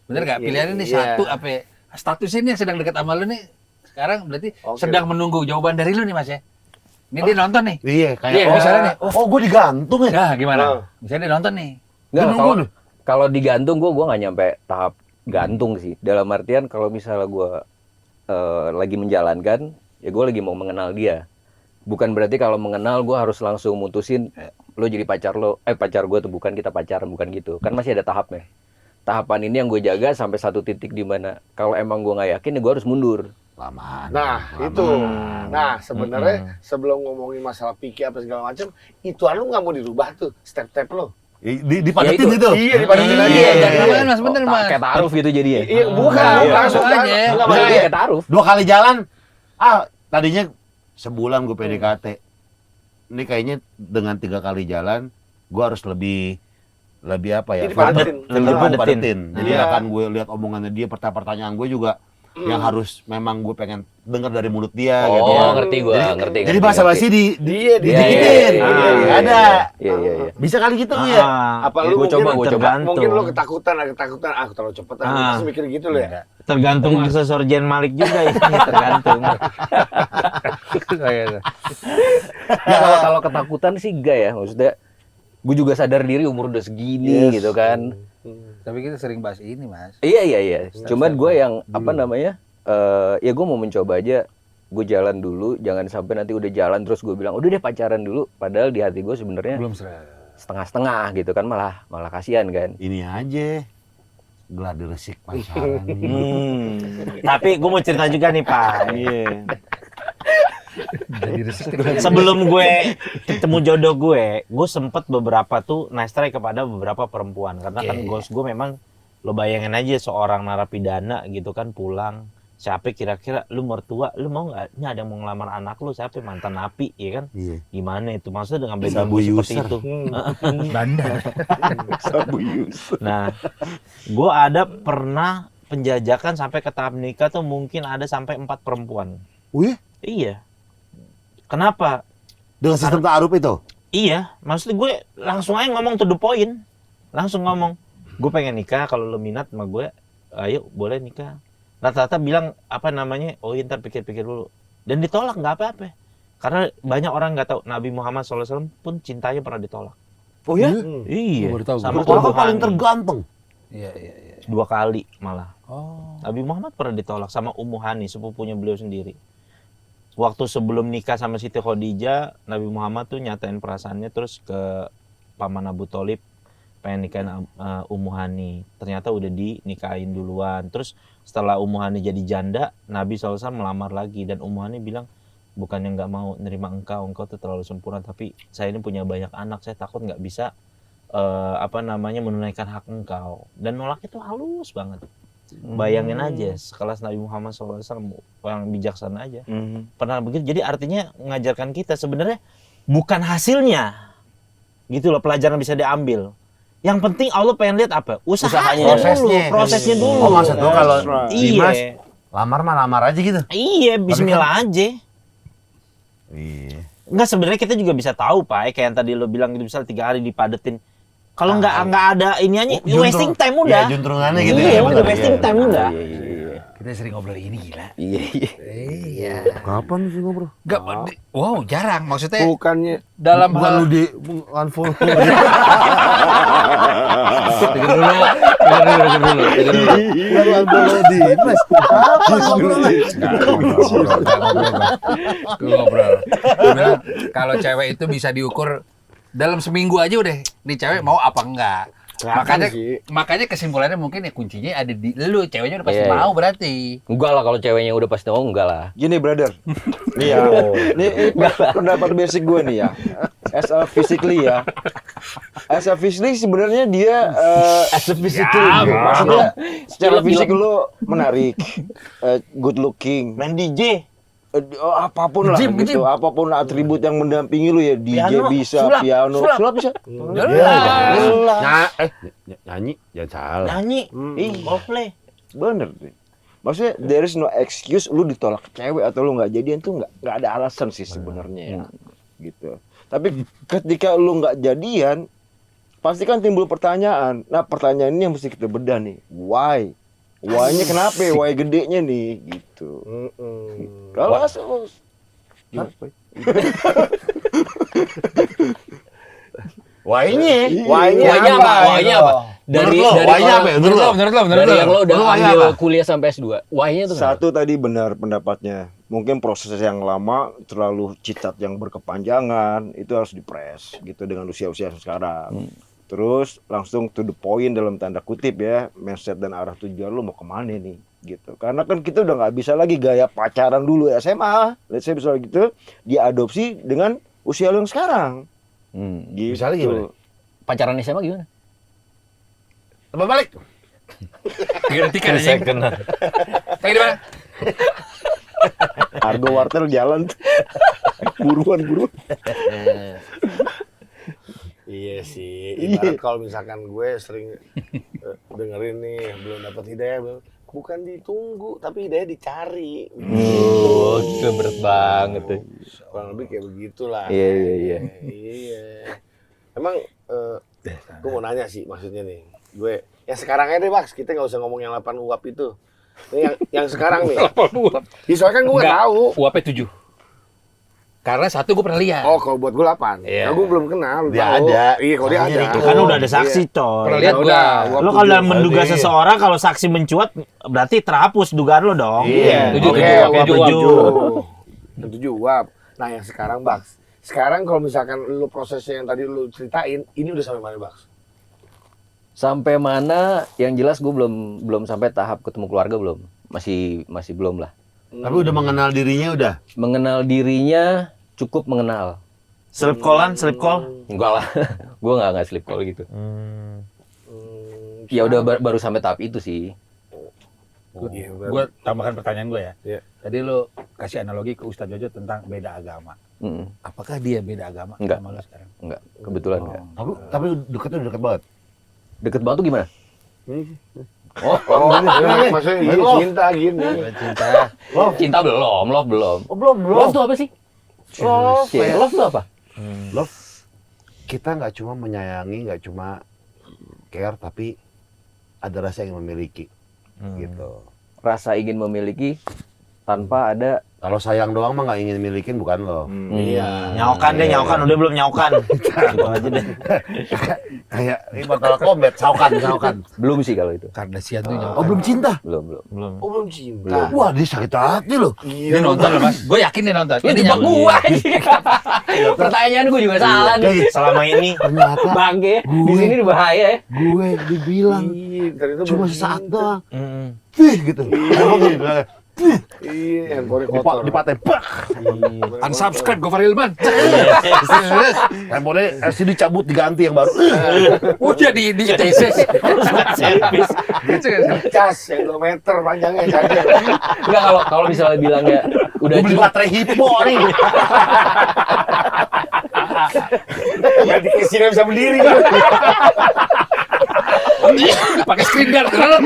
Bener nggak? Pilihan ini satu apa? Status ini yang sedang dekat sama lu nih sekarang berarti sedang menunggu jawaban dari lu nih Mas ya. Ini dia nonton nih. Iya, kayak Iya, misalnya nih. gue digantung ya. Nah, gimana? Misalnya dia nonton nih. Nggak, kalau digantung gue nggak nyampe tahap gantung sih. Dalam artian kalau misalnya gue lagi menjalankan, ya gue lagi mau mengenal dia. Bukan berarti kalau mengenal gue harus langsung mutusin lo jadi pacar gue tuh bukan, kita pacaran, bukan gitu. Kan masih ada tahapnya. Tahapan ini yang gue jaga sampai satu titik di mana kalau emang gue nggak yakin, ya gue harus mundur. Lamaan. Nah, itu. Nah, sebenarnya sebelum ngomongin masalah pikir apa segala macam, itu lu nggak mau dirubah tuh step-step lo. Dipadetin itu. Iya, dipadetin aja. Iya, jangan Mas, bener Mas. Kayak taruh gitu jadi ya. Iya, bukan. Langsung aja. Nggak Misalnya boleh. kayak taruh. 2 kali jalan. Tadinya sebulan gue PDKT. Ini kayaknya dengan 3 kali jalan, gue harus lebih apa ya? Jadi padetin. Padetin. Jadi Iya. akan gue lihat omongannya dia, pertanyaan gue juga yang harus memang gue pengen dengar dari mulut dia gitu. Oh, ngerti gue, ngerti. Jadi basa-basi Dia didikitin. Ada. Iya. Bisa kali gitu ya. Apa lu Gua coba. mungkin lu ketakutan, aku terlalu cepet, terus mikir gitu lo ya. Tergantung aksesoris Jen Malik juga ini tergantung. Ya kalau ketakutan sih enggak ya, maksudnya gue juga sadar diri umur udah segini gitu kan. Tapi kita sering bahas ini Mas. Iya. Cuman gue yang apa namanya? Ya gue mau mencoba aja. Gue jalan dulu, jangan sampai nanti udah jalan terus gue bilang udah deh pacaran dulu. Padahal di hati gue sebenarnya Belum serah. setengah-setengah gitu kan, malah kasihan kan. Ini aja. Gladi resik pacaran. Tapi gue mau cerita juga nih Pak. Iya. Sebelum gue ketemu jodoh gue sempet beberapa tuh nice try kepada beberapa perempuan. Karena kan goals gue memang, lo bayangin aja seorang narapidana gitu kan pulang. Siapa kira-kira lu mertua, lu mau nggak? Ini ada yang mau ngelamar anak lu, siapa mantan napi, ya kan? Iya. Gimana itu? Maksudnya dengan beda Sabu seperti user. itu. Bandar. Sabu Yus. Nah, gue ada pernah penjajakan sampai ke tahap nikah tuh mungkin ada sampai 4 perempuan. Wih, Iya. Kenapa? dengan sistem ta'aruf itu. Iya, maksudnya gue langsung aja ngomong to the point. Langsung ngomong, gue pengen nikah, kalau lo minat sama gue, ayo boleh nikah. Rata-rata bilang, apa namanya, oh ntar pikir-pikir dulu. Dan ditolak, nggak apa-apa. Karena banyak orang nggak tahu, Nabi Muhammad SAW pun cintanya pernah ditolak. Oh ya? Iya, baru tahu sama gue. Kalau Ummu paling Hani. terganteng. Iya. 2 kali malah. Oh. Nabi Muhammad pernah ditolak sama Ummu Hani, sepupunya beliau sendiri. Waktu sebelum nikah sama Siti Khadijah, Nabi Muhammad tuh nyatain perasaannya terus ke paman Abu Thalib, pengen nikahin Ummu Hani. Ternyata udah dinikahin duluan. Terus setelah Ummu Hani jadi janda, Nabi SAW melamar lagi. Dan Ummu Hani bilang, bukannya nggak mau nerima engkau tuh terlalu sempurna, tapi saya ini punya banyak anak, saya takut nggak bisa menunaikan hak engkau. Dan nolaknya tuh halus banget. Bayangin aja sekelas Nabi Muhammad SAW yang bijaksana aja pernah begitu. Jadi artinya mengajarkan kita sebenarnya bukan hasilnya gitu loh, pelajaran bisa diambil. Yang penting Allah pengen lihat apa? Usahanya dulu, prosesnya dulu. Oh, maksud lo kalau Dimas Iya, lamar mah lamar aja gitu. iya, Bismillah aja. Iya. Enggak, sebenarnya kita juga bisa tahu Pak, kayak yang tadi lo bilang gitu, misal 3 hari dipadetin. Kalau nggak ada iniannya, wasting time udah. Ya, juntrungannya gitu Iya, ya. udah wasting time udah. Kita sering ngobrol ini gila. Iya. Kapan sih ngobrol? Enggak, wow, jarang maksudnya Bukannya dalam Bukan hal lu di unfollow. Dengar dulu. Baru unfollow Dimas. Kapan ngobrol? Ngobrol. Gua bilang, kalau cewek itu bisa diukur dalam seminggu aja udah nih cewek mau apa enggak. Makanya kesimpulannya mungkin ya kuncinya ada di lu, ceweknya udah pasti Iya. mau berarti. Enggak lah, kalau ceweknya udah pasti mau, enggak lah. Gini brother, nih ya, ini pendapat basic gue nih ya. As a physically sebenarnya dia maksudnya secara fisik lu menarik, good looking, Main DJ. apapun lah Nge-gym. gitu, apapun atribut yang mendampingi lu ya, DJ Piano, bisa, sulap, piano, sulap. sulap bisa. Nyanyi, jangan salah. Nyanyi. Ih, Coldplay. bener sih. Maksudnya there is no excuse lu ditolak cewek atau lu nggak jadian tuh nggak ada alasan sih sebenarnya ya. Gitu. Tapi ketika lu nggak jadian, pasti kan timbul pertanyaan. Nah pertanyaan ini yang mesti kita bedah nih. Why? Why-nya kenapa? Why gedenya nih? Gitu. Kalau asal Why-nya Why-nya apa? Why-nya apa? Dari why-nya apa ya? dari yang lo udah ambil kuliah sampai S2. Why-nya tuh kenapa? satu tadi benar pendapatnya. Mungkin proses yang lama terlalu citat yang berkepanjangan itu harus dipres gitu dengan usia-usia sekarang. Terus langsung to the point dalam tanda kutip ya, mindset dan arah tujuan lu mau kemana nih gitu. Karena kan kita udah nggak bisa lagi gaya pacaran dulu SMA, let's say misalnya gitu, diadopsi dengan usia lu yang sekarang. Gitu. Misalnya gimana? Pacaran SMA gimana? Coba balik. Gantikan aja. Second. Kayak di mana? Argo wartel jalan. Buruan. Iya sih, ibarat kalau misalkan gue sering dengerin nih belum dapat hidayah, bukan ditunggu tapi hidayah dicari. Oh, itu berat banget tuh. Kurang lebih kayak begitulah. Iya. Iya. Emang gue mau nanya sih maksudnya nih, gue yang sekarang aja deh Max, kita nggak usah ngomong yang 8 uap itu. Ini yang sekarang nih. Soalnya kan gue nggak tahu. UAP 7. Karena satu gue pernah lihat. Oh, kalau buat gue 8. Iya. Nah, gue belum kenal. Dia tahu. ada. Iya, kalau dia ada. Kan udah ada saksi, coy. Pernah lihat Ya gua. udah, Lo kalau dalam menduga seseorang, kalau saksi mencuat, berarti terhapus dugaan lo dong. Iya. Tujuh, Oke, tujuh, uap tujuh, 7 uap. Nah, yang sekarang Bax. Sekarang kalau misalkan lu prosesnya yang tadi lu ceritain, ini udah sampai mana Bax? Sampai mana yang jelas gue belum sampai tahap ketemu keluarga belum. Masih belum lah. Tapi udah mengenal dirinya udah. Mengenal dirinya cukup mengenal. Slip callan, slip call. Enggak lah. Gue enggak slip call gitu. Ya udah baru sampai tahap itu sih. Iya, Gue tambahkan pertanyaan gue ya. Iya. Tadi lo kasih analogi ke Ustadz Jojo tentang beda agama. Apakah dia beda agama Enggak. sama lo sekarang? Enggak, kebetulan enggak. Tapi deketnya udah deket banget. Deket banget tuh gimana? Oh, maksudnya ini cinta gini. Cinta. Cinta belum, love belum. Oh belum. Love tuh apa sih? Love tuh apa? Love, kita nggak cuma menyayangi, nggak cuma care, tapi ada rasa yang memiliki, gitu. Rasa ingin memiliki tanpa ada. Kalau sayang doang mah nggak ingin milikin, bukan lo. Iya. Nyaukan, udah belum nyaukan. Gitu aja deh. Kayak ini Mortal Kombat, saukan. Belum sih kalau itu. Kardashian tuh nyawa. Oh belum cinta? Belum. Oh, belum cinta. Wah dia sakit hati loh. Dia nonton loh mas. Gue yakin dia nonton. Lu Ini jebak nyawa. gua. Pertanyaan gua juga salah nih. Selama ini Ternyata Bangke, di sini bahaya ya. gue dibilang Iya, ternyata cuma belum sesaat cinta. doang. Gitu. Emang gitu. Iya, handphone kotor. Dipaten, bak. Unsubscribe Gofar Hilman. Handphone LCD dicabut diganti yang baru. Udah di ITC. Gitu kan. Cas yang 2 meter panjangnya saja. Enggak kalau misalnya bilangnya udah Gue beli cukup. baterai Hippo nih. Nanti kesini bisa berdiri. Pakai screen guard. Kalau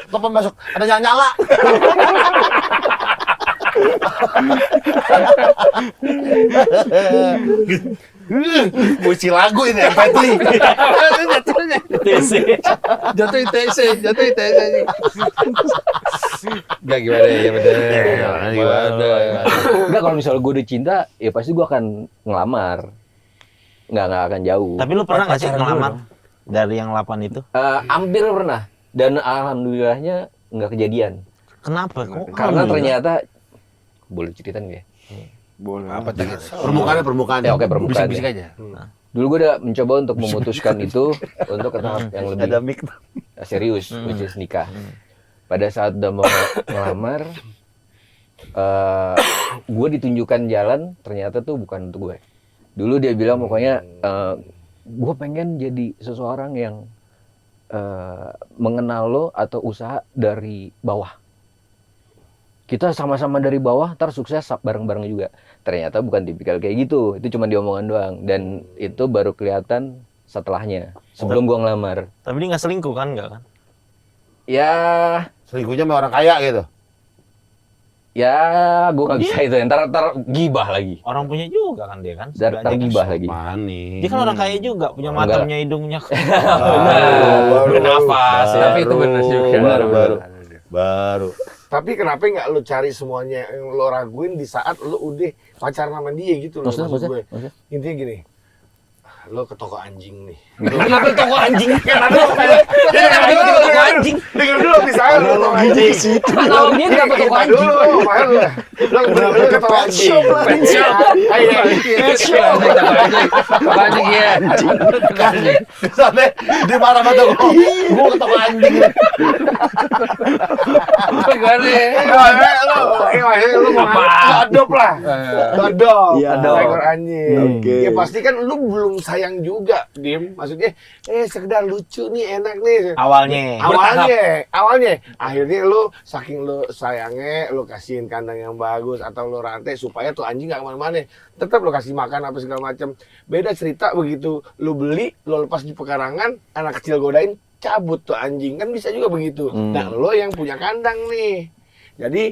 telepon masuk ada nyala. Musi lagu ini MP3. Jatuh ITC. Enggak gimana ya bener. Gimana. Enggak kalau misalnya gua udah cinta, ya pasti gua akan ngelamar. Enggak akan jauh. Tapi lu pernah nggak sih ngelamar dari yang 8 itu? Hampir pernah. Dan alhamdulillahnya nggak kejadian. Kenapa? Kok Karena ternyata boleh ceritain nggak ya? Boleh. Apa tadi? Permukaannya. Ya oke permukaan. Bisik-bisik Ya. aja. Dulu gue udah mencoba untuk memutuskan itu untuk ke tahap yang lebih Ada mic. serius, which is nikah. Pada saat udah mau ngelamar, gue ditunjukkan jalan, ternyata tuh bukan untuk gue. Dulu dia bilang pokoknya, gue pengen jadi seseorang yang mengenal lo atau usaha dari bawah. Kita sama-sama dari bawah, ntar sukses bareng-bareng juga. Ternyata bukan tipikal kayak gitu. Itu cuma diomongan doang. Dan itu baru kelihatan setelahnya. Sebelum gua ngelamar. Tapi dia nggak selingkuh kan? Nggak kan? Ya, Selingkuhnya sama orang kaya gitu. ya gue nggak bisa itu. Ntar gibah lagi. Orang punya juga kan dia kan. Ntar sebenarnya. gibah lagi. Manis. Dia kan orang kaya juga, punya Enggak. matanya, hidungnya. Baru. Nafas ya. Tapi itu benar juga. Baru. Tapi kenapa nggak lu cari semuanya yang lu raguin di saat lu udah pacaran sama dia gitu loh, maksud gue. Intinya gini, lo ke toko anjing nih. Kenapa toko anjing? Kenapa toko anjing? Dengar dulu misalnya lo toko anjing. Tahu dia kenapa toko anjing? Lo ke toko anjing. Pet shop. Toko anjing ya. Toko anjing. Sampai dia marah sama toko. Gua ke toko anjing. Gimana? Lo mau adopt lah. Adopt. Iya. Ekor anjing. Oke. Ya pasti kan lu belum sayang juga, Dim. Maksudnya, sekedar lucu nih, enak nih. Awalnya, akhirnya lu saking lu sayangnya, lu kasihin kandang yang bagus atau lu rantai supaya tuh anjing nggak kemana-mana. Tetap lu kasih makan apa segala macam. Beda cerita begitu lu beli, lu lepas di pekarangan, anak kecil godain, cabut tuh anjing, kan bisa juga begitu. Nah, lu yang punya kandang nih. Jadi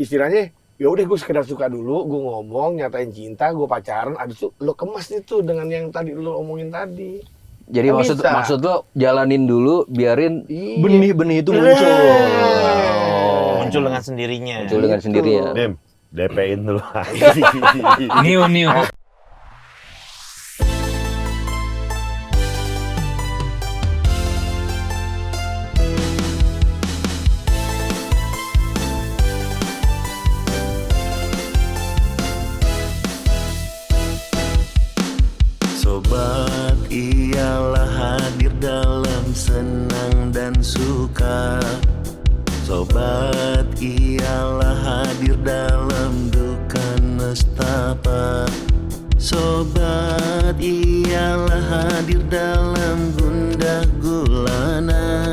istilahnya ya udah gue sekedar suka dulu, gue ngomong, nyatain cinta, gue pacaran, abis itu lo kemas itu dengan yang tadi lo omongin tadi. Jadi Kan bisa. maksud lo jalanin dulu, biarin Iya. benih-benih itu muncul. Muncul dengan sendirinya. Muncul dengan sendirinya. Dim, DP-in dulu. New. Sobat ialah hadir dalam senang dan suka. Sobat ialah hadir dalam duka nestapa. Sobat ialah hadir dalam gundah gulana.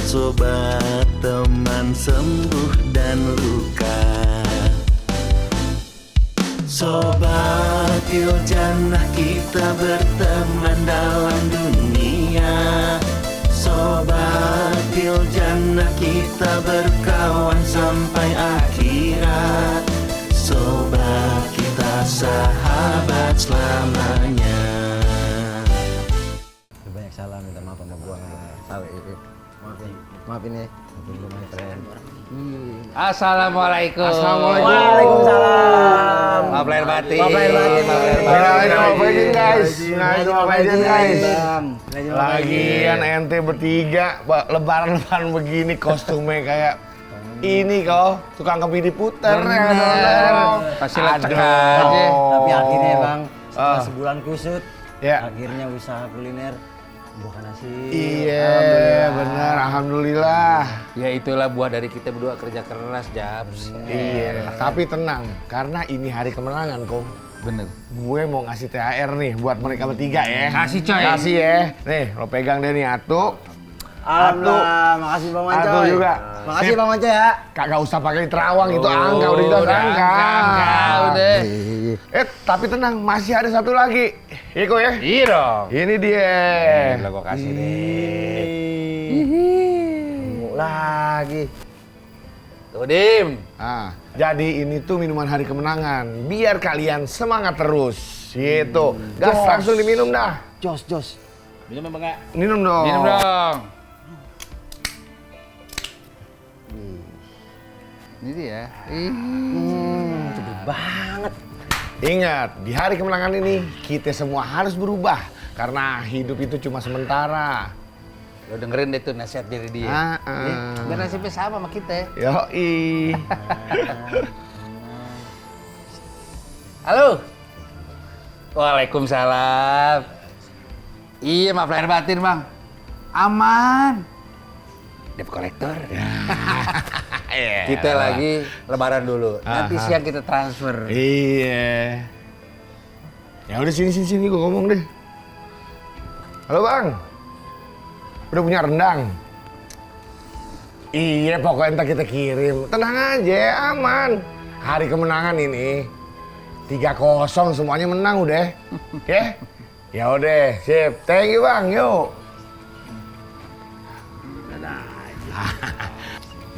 Sobat teman sembuh dan luka. Sobat Jannah kita berteman dalam dunia. Sobat Jannah kita berkawan sampai akhirat. Sobat kita sahabat selamanya. Banyak salah, minta maaf sama gua. Salah itu. Maafin ya. Maafin gua, my friend. Assalamualaikum. Waalaikumsalam. Maaf lahir batin. Maaf lahir batin. Guys. Lagian ente bertiga, lebaran begini kostumnya kayak ini kau tukang kebiri puter. Kasih lecek aja. Tapi akhirnya bang, setelah sebulan kusut, Ya. akhirnya usaha kuliner bukan nasi. Iya, benar. Alhamdulillah. Ya itulah buah dari kita berdua kerja keras, Jabs. Iya, tapi tenang, karena ini hari kemenangan, kok. Bener. Gue mau ngasih THR nih buat mereka bertiga ya. Kasih, coy. Kasih ya. Nih, lo pegang deh nih, Atu. Alhamdulillah, makasih Bang Mancoy. Atu juga. Makasih Sip. Bang Mancoy ya. Kagak usah pakai terawang, itu angka udah jelas angka. Udah. Tapi tenang, masih ada satu lagi. Iko ya. Iya dong. Ini dia. Lah gua kasih deh. Lagi. Tuh, Dim. Nah, jadi ini tuh minuman hari kemenangan. Biar kalian semangat terus. Gitu. Gas langsung diminum dah. Jos. Minum dong. Minum dong. Ini dia. Seger banget. Ingat, di hari kemenangan ini kita semua harus berubah. Karena hidup itu cuma sementara. Lo dengerin deh tuh nasihat dari dia. Biar nasibnya sama sama kita. Yoi. Halo. Waalaikumsalam. Iya, maaf lahir batin, Bang. Aman. Debt collector. Kita lagi lebaran dulu. Nanti siang kita transfer. Iya. Ya udah sini gua ngomong deh. Halo Bang. Udah punya rendang? Iya, pokoknya ntar kita kirim. Tenang aja, aman. Hari kemenangan ini 3-0 semuanya menang udah. Ya? Ya udah, sip. Thank you Bang, yuk.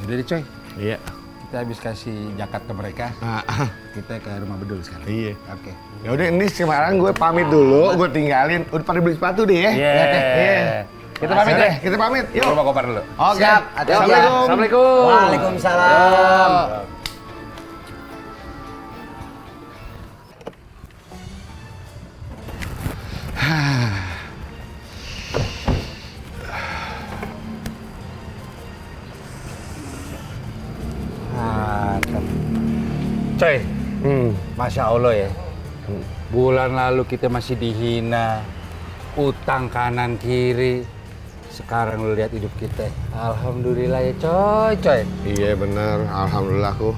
Udah deh coy, Iya. kita habis kasih zakat ke mereka. Kita ke rumah Bedul sekarang. Iya. Oke. Ya udah ini sekarang gue pamit dulu, gue tinggalin. Udah pada beli sepatu deh ya. Iya. Kita pamit deh. Kita pamit. Yuk. Yuk. Rumah Kopar dulu. Oke. Siap, hati-hati ya. Assalamualaikum. Assalamualaikum. Waalaikumsalam. Coy, Masya Allah ya. Bulan lalu kita masih dihina, utang kanan kiri. Sekarang lu lihat hidup kita. Alhamdulillah ya coy. Iya bener, alhamdulillah aku.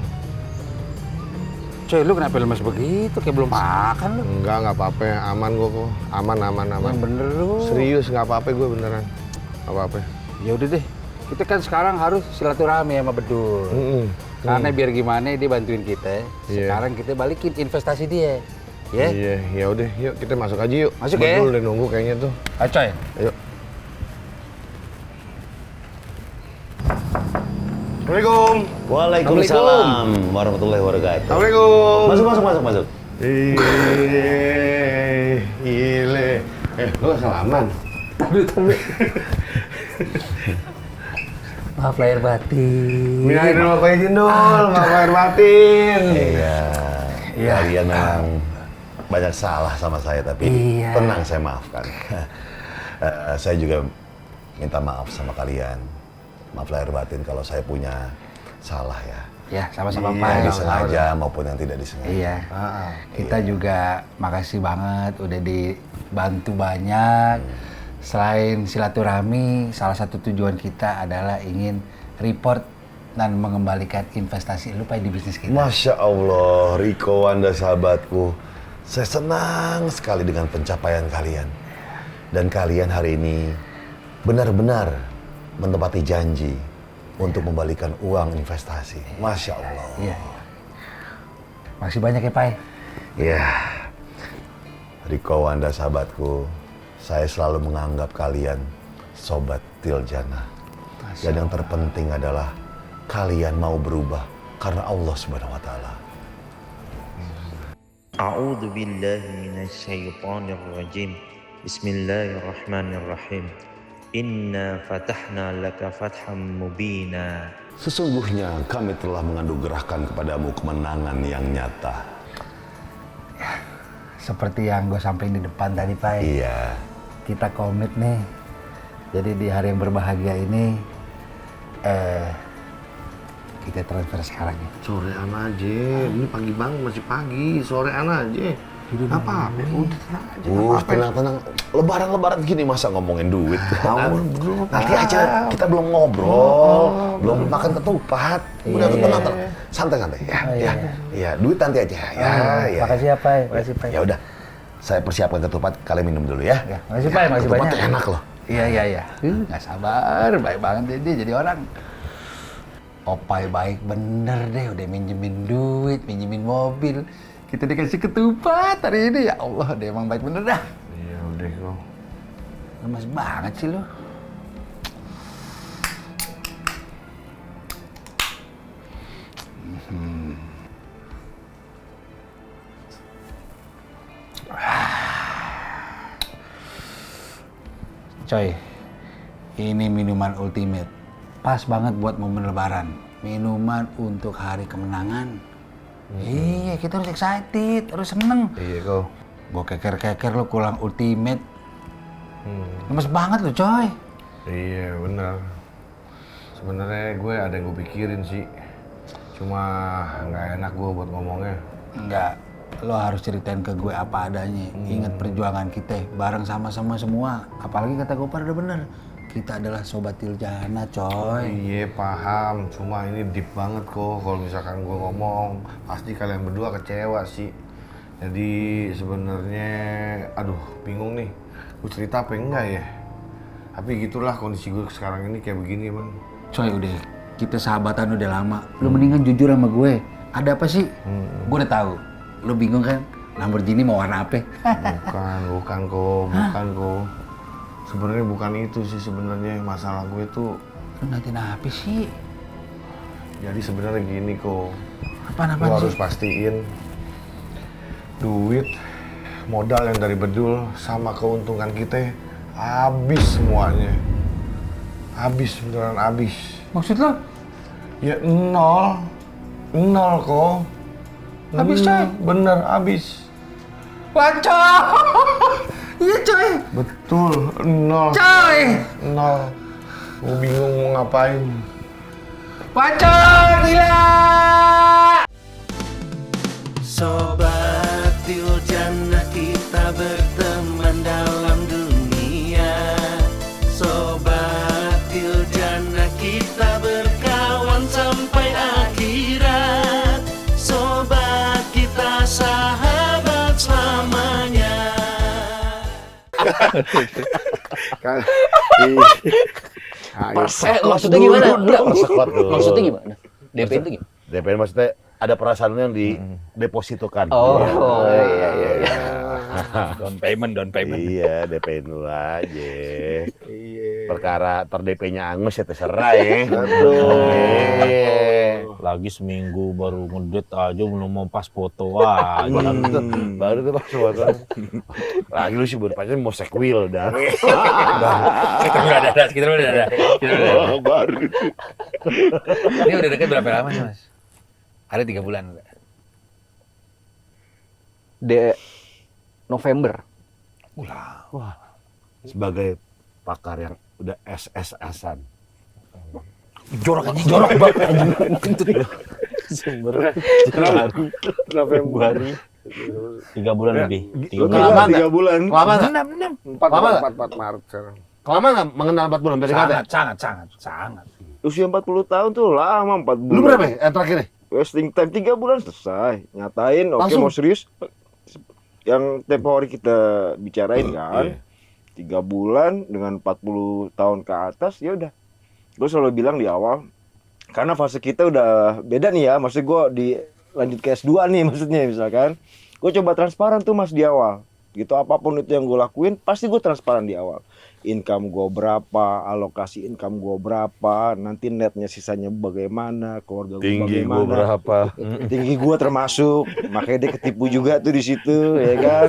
Coy, lu kenapa lemas begitu? Kayak belum makan lu. Enggak apa-apa, aman gue kok. Aman. Yang bener lu. Serius nggak apa-apa gue beneran. Nggak apa-apa. Ya udah deh. Kita kan sekarang harus silaturahmi sama Bedul. Karena biar gimana dia bantuin kita. Iya. Sekarang kita balikin investasi dia. Ya? Iya, ya udah, yuk kita masuk aja yuk. Masuk ya? Betul udah nunggu kayaknya tuh. Ayo coy. Ayo. Assalamualaikum. Waalaikumsalam warahmatullahi wabarakatuh. Assalamualaikum. Masuk. Gile. Lu salaman. Maaf lahir batin. Minah aidin wal faizin dul, maaf lahir batin. Iya. Kalian memang banyak salah sama saya, tapi tenang, saya maafkan. Saya juga minta maaf sama kalian. Maaf lahir batin kalau saya punya salah ya. Ya, sama-sama Yang Pak. disengaja maupun yang tidak disengaja. Iya. Kita juga makasih banget udah dibantu banyak. Selain silaturahmi, salah satu tujuan kita adalah ingin report dan mengembalikan investasi lu Pak di bisnis kita. Masya Allah, Riko Wanda sahabatku. Saya senang sekali dengan pencapaian kalian. Dan kalian hari ini benar-benar menepati janji untuk membalikan uang investasi. Masya Allah. Iya. Makasih banyak ya Pak. Ya, Riko Wanda sahabatku, saya selalu menganggap kalian sobat Tiljana. Dan yang terpenting adalah kalian mau berubah karena Allah Subhanahu wa taala. A'udzu billahi minasyaitonir rajim. Bismillahirrahmanirrahim. Inna fatahna laka fatham mubina. Sesungguhnya kami telah menganugerahkan kepadamu kemenangan yang nyata. Seperti yang gue sampaikan di depan tadi Pak. Iya. Kita komit nih. Jadi di hari yang berbahagia ini kita transfer sekarang ya. Sorean aja, ini pagi banget masih pagi, sorean aja. Apa? Udah tenang aja. Tenang. Lebaran gini masa ngomongin duit. Nanti aja, kita belum ngobrol, belum makan ketupat. Udah tenang. Santai ya. Iya, duit nanti aja. Ya. Makasih ya Pak. Makasih Pak. Ya udah. Saya persiapkan ketupat, kalian minum dulu ya. Makasih Pak, makasih ketupat banyak. tuh enak loh. Iya. Nggak sabar, baik banget dia jadi orang. Opai baik bener deh, udah minjemin duit, minjemin mobil. Kita dikasih ketupat hari ini, ya Allah, dia emang baik bener dah. Iya udah kok. Lemas banget sih lu. Coy, ini minuman ultimate. Pas banget buat momen lebaran. Minuman untuk hari kemenangan. Iya, kita harus excited, harus seneng. Iya kok. Gua keker-keker lu kurang ultimate. Lemes banget lu, coy. Iya bener. Sebenarnya gue ada yang gue pikirin sih. Cuma nggak enak gue buat ngomongnya. Enggak, lo harus ceritain ke gue apa adanya. Ingat perjuangan kita, bareng sama-sama semua. Apalagi kata Gopar udah bener. Kita adalah sobat Tiljana, coy. Iya paham, cuma ini deep banget kok. Kalau misalkan gue ngomong, pasti kalian berdua kecewa sih. Jadi sebenarnya, aduh bingung nih. Gue cerita apa enggak ya? Tapi gitulah kondisi gue sekarang ini kayak begini emang. Coy udah, kita sahabatan udah lama. Lo mendingan jujur sama gue. Ada apa sih? Gue udah tahu. Lo bingung kan? Lamborghini mau warna apa? Bukan kok. Sebenarnya bukan itu sih sebenarnya masalah gue tuh. Lo nanti apa sih? Jadi sebenarnya gini kok. Apaan Lo harus pastiin duit modal yang dari bedul sama keuntungan kita habis semuanya. Habis, beneran habis. Maksud lo? Ya nol kok. Habis, coy? Bener habis. Baca. Iya coy. Betul, nol. Coy. Nol. Gue bingung mau ngapain. Baca gila. Sobat Tiljana kita berteman dalam dunia. Sobat Tiljana kita berkawan sampai akhirat. Sobat kita sahabat selamanya. Maksudnya gimana? Enggak, Persekot tuh. maksudnya gimana? DP itu gimana? DPN maksudnya ada perasaan yang didepositokan. Oh, iya. Down payment. Iya, DPN dulu aja. Perkara ter-DP-nya angus ya terserah ya. Lagi seminggu baru ngedet aja belum mau pas foto aja. Baru tuh pas foto. Lagi lu sih baru pacaran mau sekwil dah. Kita udah ada. Baru. Ini udah dekat berapa lama nih Mas? Ada 3 bulan. November. Sebagai pakar yang udah SS-asan. Jorok banget anjing. Kentut. Februari 3 bulan lebih. 3 bulan. Kelamaan 3 bulan. Kelamaan nggak? 4 Maret sekarang. Kelamaan nggak mengenal 4 bulan PDKT? Sangat. Usia 40 tahun tuh lama, 4 bulan. Lu berapa ya? Yang terakhir nih? Wasting time 3 bulan selesai. Nyatain, oke Langsung? mau serius. Yang tempo hari kita bicarain kan. 3 bulan dengan 40 tahun ke atas, ya udah. Gue selalu bilang di awal, karena fase kita udah beda nih ya. Maksudnya gue di lanjut ke S2 nih maksudnya misalkan. Gue coba transparan tuh Mas di awal. Gitu apapun itu yang gue lakuin, pasti gue transparan di awal. Income gue berapa, alokasi income gue berapa, nanti netnya sisanya bagaimana, keluarga gue Tinggi bagaimana. gue berapa? Tinggi gue termasuk, makanya dia ketipu juga tuh di situ, ya kan?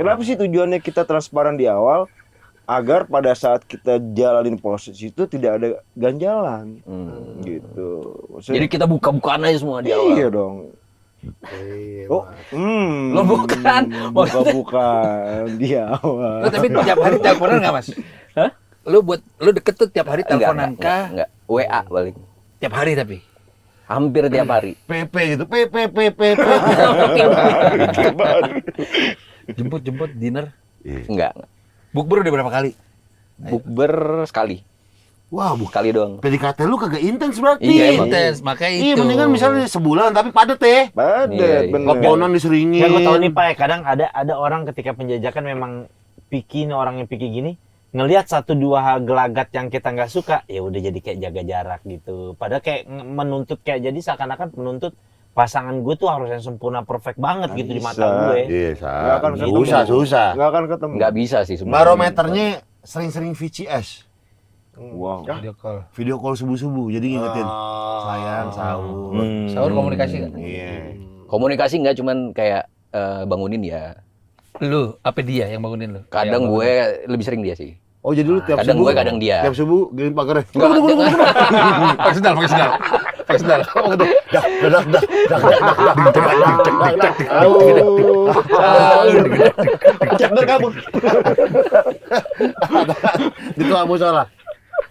Kenapa sih tujuannya kita transparan di awal? Agar pada saat kita jalanin proses itu tidak ada ganjalan, gitu. Maksudnya, Jadi kita buka-bukaan aja semua di awal. iya dong. Oh, Lo bukan. bukan di awal. Lo tapi tiap hari teleponan nggak Mas? Hah? Lu deket tuh tiap hari teleponan kah? Enggak. WA paling. Tiap hari tapi. Hampir tiap hari. PP gitu. PP. Jemput dinner. Enggak. Bukber udah berapa kali? Bukber sekali. Wah, Sekali doang. PDKT lu kagak intens berarti. Iya, emang. Intens, makanya itu. Iya, mendingan misalnya sebulan tapi padet ya. Padet, Iya, iya. bener. Teleponan diseringin. Ya gue tahu nih Pak, ya, kadang ada orang ketika penjajakan memang picky nih, orang yang picky gini, ngelihat 1-2 gelagat yang kita nggak suka, ya udah jadi kayak jaga jarak gitu. Padahal kayak menuntut kayak jadi seakan-akan menuntut pasangan gue tuh harus yang sempurna perfect banget gitu di mata gue. Iya, Nggak akan ketemu. susah. Nggak akan ketemu. Nggak bisa sih sebenarnya. Barometernya sering-sering VCS. Wow. Video call subuh-subuh, jadi ngingetin. Sayang, sahur. Sahur komunikasi nggak? Iya. Komunikasi nggak cuman kayak bangunin ya. Lu, apa dia yang bangunin lu? Kadang gue lebih sering dia sih. Oh, jadi lu tiap Kadang subuh. gue, kadang dia. Tiap subuh gini pagarnya. Enggak, Pakai sendal. Bener kamu. Itu kamu salah.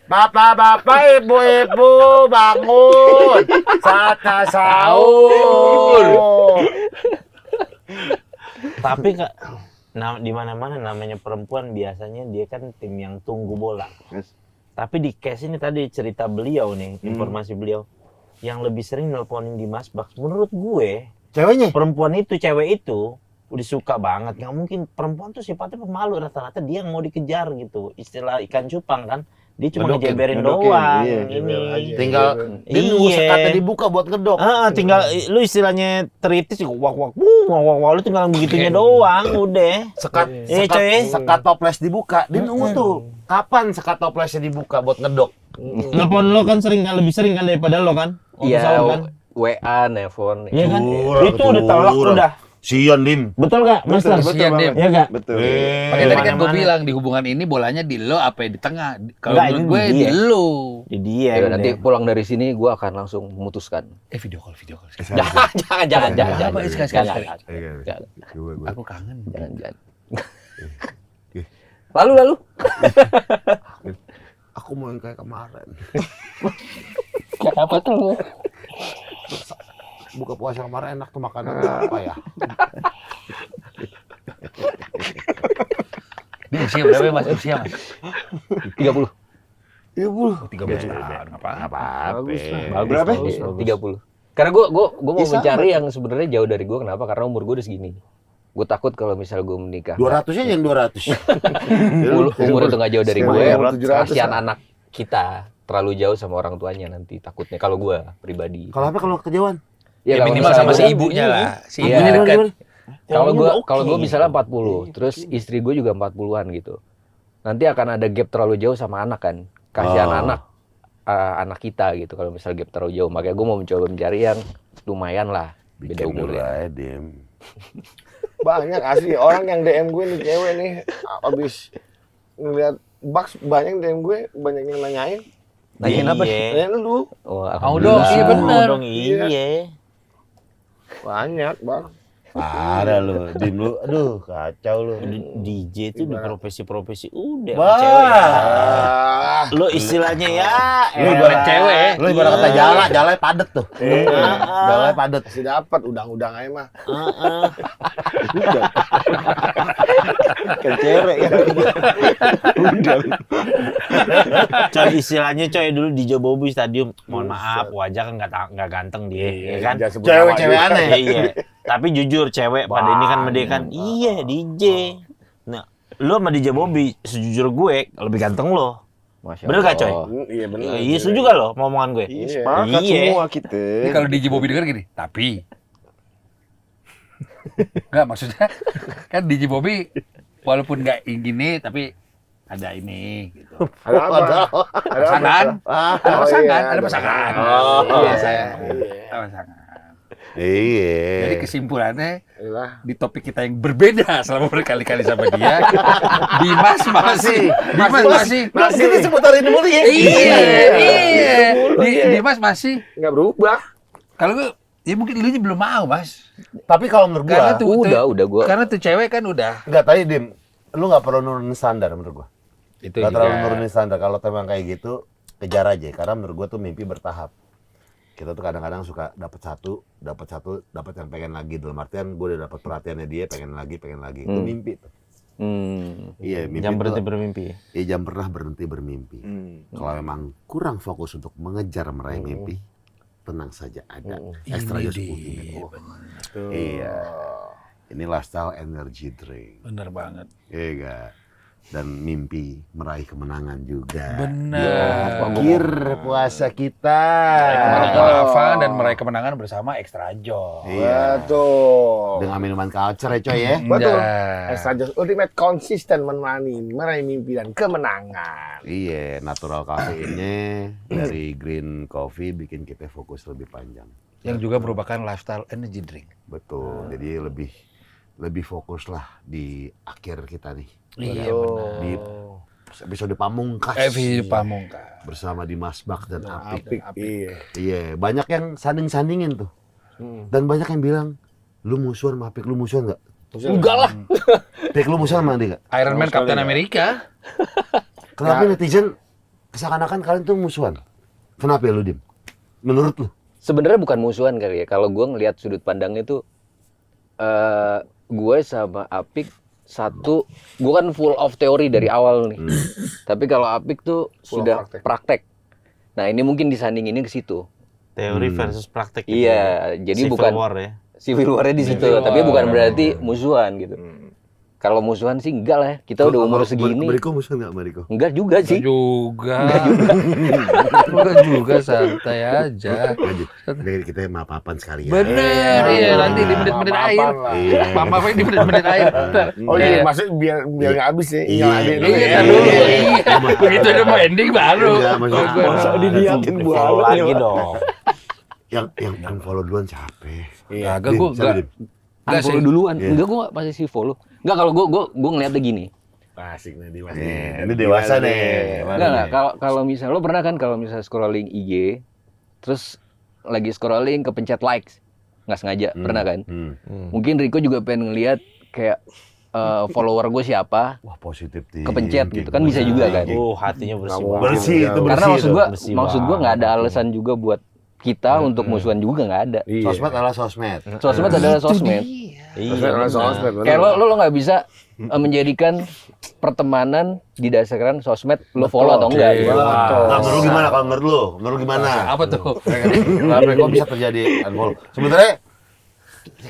Bapak-bapak, ibu-ibu, bangun. Saatnya sahur. Tapi Kak, di mana-mana namanya perempuan biasanya dia kan tim yang tunggu bola. Yes. Tapi di case ini tadi cerita beliau nih, informasi beliau yang lebih sering nelponin di Mas Baks. Menurut gue, Ceweknya? perempuan itu, cewek itu udah suka banget. Nggak mungkin perempuan tuh sifatnya pemalu, rata-rata dia yang mau dikejar gitu. Istilah ikan cupang kan. Dia cuma Ngedokin, ngejeberin ngedokin, doang iya, ini. Tinggal dia nunggu Iya. sekatnya dibuka buat ngedok. Tinggal lu istilahnya teritis wak lu tinggal begitunya doang udah. Sekat toples dibuka, dia nunggu tuh. Kapan sekat toplesnya dibuka buat ngedok? Telepon lo kan lebih sering kan daripada lo kan? Iya, kan? WA, nelfon. Iya kan? Curang, Itu udah telak curang. udah. Sion, Dim. Betul nggak, Master? Kasihan, Dim. Iya nggak? Betul. Makanya tadi kan gue Mana-mana. bilang di hubungan ini bolanya di lo apa di tengah. Kalau Enggak, menurut ini gue di di dia. lo. Di dia. Ya, nanti pulang dari sini gue akan langsung memutuskan. Video call. Jangan. Sekali. Jangan. Aku kangen. Jangan. Lalu. Aku mau yang kayak kemarin. Apa tuh? Buka puasa kemarin enak tuh makanan apa ya? Ini usia berapa Mas? Usia Mas? 30. 30 tahun. Apa? Bagus. Berapa? 30. Karena gue mau mencari yang sebenarnya jauh dari gue. Kenapa? Karena umur gue udah segini. Gue takut kalau misal gue menikah. 200-nya yang 200. Umur itu nggak jauh dari gue. Sekarang 700. Kasihan anak kita terlalu jauh sama orang tuanya nanti takutnya. Kalau gue pribadi. Kalau apa kalau kejauhan? Ya kalau minimal misalnya sama si gua- ibunya lah. Si Iya. ibunya dekat. Kalau gue misalnya 40, terus istri gue juga 40-an gitu. Nanti akan ada gap terlalu jauh sama anak kan. Kasihan anak kita gitu kalau misal gap terlalu jauh. Makanya gue mau mencoba mencari yang lumayan lah beda Bikin dulu umurnya. aja, Dim. Banyak asli orang yang DM gue nih cewek nih abis ngeliat Bucks banyak yang DM gue banyak yang nanyain. Nanyain apa? Nanyain lu Oh, Mau dong, iya bener. Iya. banyak Bang. Parah lu, Dim lu. Aduh, kacau lu. DJ itu di profesi-profesi udah sama cewek. Ah, Lo istilahnya ya. Lu ibarat cewek, lu ibarat kata jala padet tuh. Jala padet. masih dapat udang-udang aja mah. Kan cewek kan. Coy istilahnya coy dulu di Jobobi Stadium. Mohon maaf, wajah kan nggak ganteng dia, ya kan? Jangan sebut Cewek-cewek nama aneh. Iya. Tapi jujur cewek pada ini kan mendekan. Iya DJ. Nah, lo sama DJ Bobby sejujur gue lebih ganteng lo. Masya Bener gak coy? Allah. Iya benar. Iya setuju gak lo mau omongan gue? Iya, sepakat Iya. semua kita. Ini kalau DJ Bobby denger gini, tapi enggak maksudnya kan DJ Bobby walaupun enggak gini tapi ada ini gitu. Ada apa? Ada apa? Pasangan, ada Oh, pasangan, iya, ada ada pasangan. Oh, Iya, saya. iya. Ada pasangan. Iya. Jadi kesimpulannya Iyalah. di topik kita yang berbeda selama berkali-kali sama dia, Dimas masih Kita seputar ini mulu ya. Dimas masih Nggak berubah. kalau gue ya mungkin lu belum mau Mas Tapi kalau menurut karena gua, Udah gue. karena tuh cewek kan udah enggak tadi Dim, lu enggak perlu nurunin standar menurut gua. itu Enggak terlalu nurunin standar. Kalau memang kayak gitu, kejar aja. Karena menurut gua tuh mimpi bertahap. Kita tuh kadang-kadang suka dapat satu, dapat yang pengen lagi. Dalam artian gua udah dapat perhatiannya dia, pengen lagi. Itu mimpi tuh. Iya, mimpi. Jangan berhenti tuh- bermimpi. Iya, jangan pernah berhenti bermimpi. Kalau memang kurang fokus untuk mengejar meraih mimpi, tenang saja ada extra use mungkin. Iya. Ini lifestyle energy drink. bener banget Iya enggak? Dan mimpi meraih kemenangan juga. bener Akhir puasa kita. kemenangan dan meraih kemenangan bersama Extra Joy. Iya. Betul. Dengan minuman culture ya coy ya. Betul. Ya. Extra Joss Ultimate konsisten menemani meraih mimpi dan kemenangan. Iya, natural kafeinnya dari green coffee bikin kita fokus lebih panjang. Yang juga merupakan lifestyle energy drink. Betul. Jadi lebih fokus lah di akhir kita nih. Iya benar. Di episode pamungkas. Episode pamungkas. Bersama Dimas Bak dan Apik. Iya. Iya, banyak yang sanding-sandingin tuh. Dan banyak yang bilang, lu musuhan sama Apik, lu musuhan nggak? Enggak lah. Pik, lu musuhan sama dia nggak? Iron Man Captain America. Kenapa netizen seakan-akan kalian tuh musuhan? Kenapa ya lu, Dim? Menurut lu? Sebenarnya bukan musuhan kali ya. Kalau gue ngelihat sudut pandangnya tuh, gue sama Apik satu, gue kan full of teori dari awal nih. Tapi kalau Apik tuh Full of sudah praktek. Nah ini mungkin disandinginnya ke situ. Teori versus praktek. gitu. Iya, jadi Civil bukan war ya. civil war-nya di situ, tapi bukan berarti musuhan gitu. Kalau musuhan sih enggak lah, kita udah umur segini. Meriko musuhan nggak, Meriko? Enggak juga sih. Enggak juga santai aja. Lanjut. Jadi kita maaf-maafan sekali ya. Bener, iya nanti di menit-menit akhir. Iya. Maaf-maafin di menit-menit akhir. Oh iya, maksud biar nggak habis ya. Iya. Ingat Iya, dulu ya. tar dulu. Iya. Begitu udah mau ending baru. Enggak, maksud Masa diniatin Follow banget lagi ya. dong. Yang follow duluan siapa? Iya, Dim, gue siapa, Dim? Nggak Unfollow sih. duluan. Iya. Enggak, gue nggak pasti follow. Enggak, kalau gue ngeliatnya gini. Asik nih Dimas. Ini dewasa nih. Enggak, kalau misal lo pernah kan kalau misal scrolling IG, terus lagi scrolling kepencet likes, nggak sengaja, pernah kan? Mungkin Riko juga pengen ngeliat kayak follower gue siapa, Wah, positif nih. kepencet gitu kan, bisa juga kan? Hatinya bersih Nggak banget. Bersih itu bersih. Karena bersih maksud gue nggak ada banget. alasan juga buat kita untuk musuhan juga nggak ada. Iya. Sosmed adalah sosmed. Sosmed adalah sosmed. Sosmed adalah sosmed. Kayak lo nggak bisa menjadikan pertemanan didasarkan sosmed, lo follow atau enggak gitu. Nah, menurut lu gimana kalau menurut lu? Menurut lu gimana? Apa tuh? Kenapa kok bisa terjadi unfollow? Sebenarnya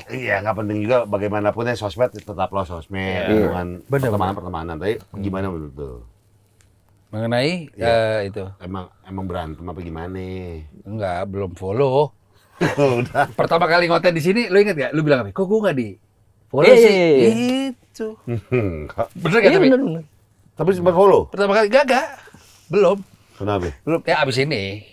iya nggak penting juga bagaimanapun ya sosmed tetap lo sosmed dengan pertemanan. Tapi gimana menurut lu? Mengenai itu. Emang berantem apa gimana? Enggak, belum follow. Udah. Pertama kali ngoten di sini, lu inget gak? Lu bilang apa? Kok gue nggak di follow Iya, sih? iya. Itu. Bener gak Iya tapi? bener. Tapi sempat follow? Pertama kali gak. Belum. Kenapa? Belum. Ya abis ini.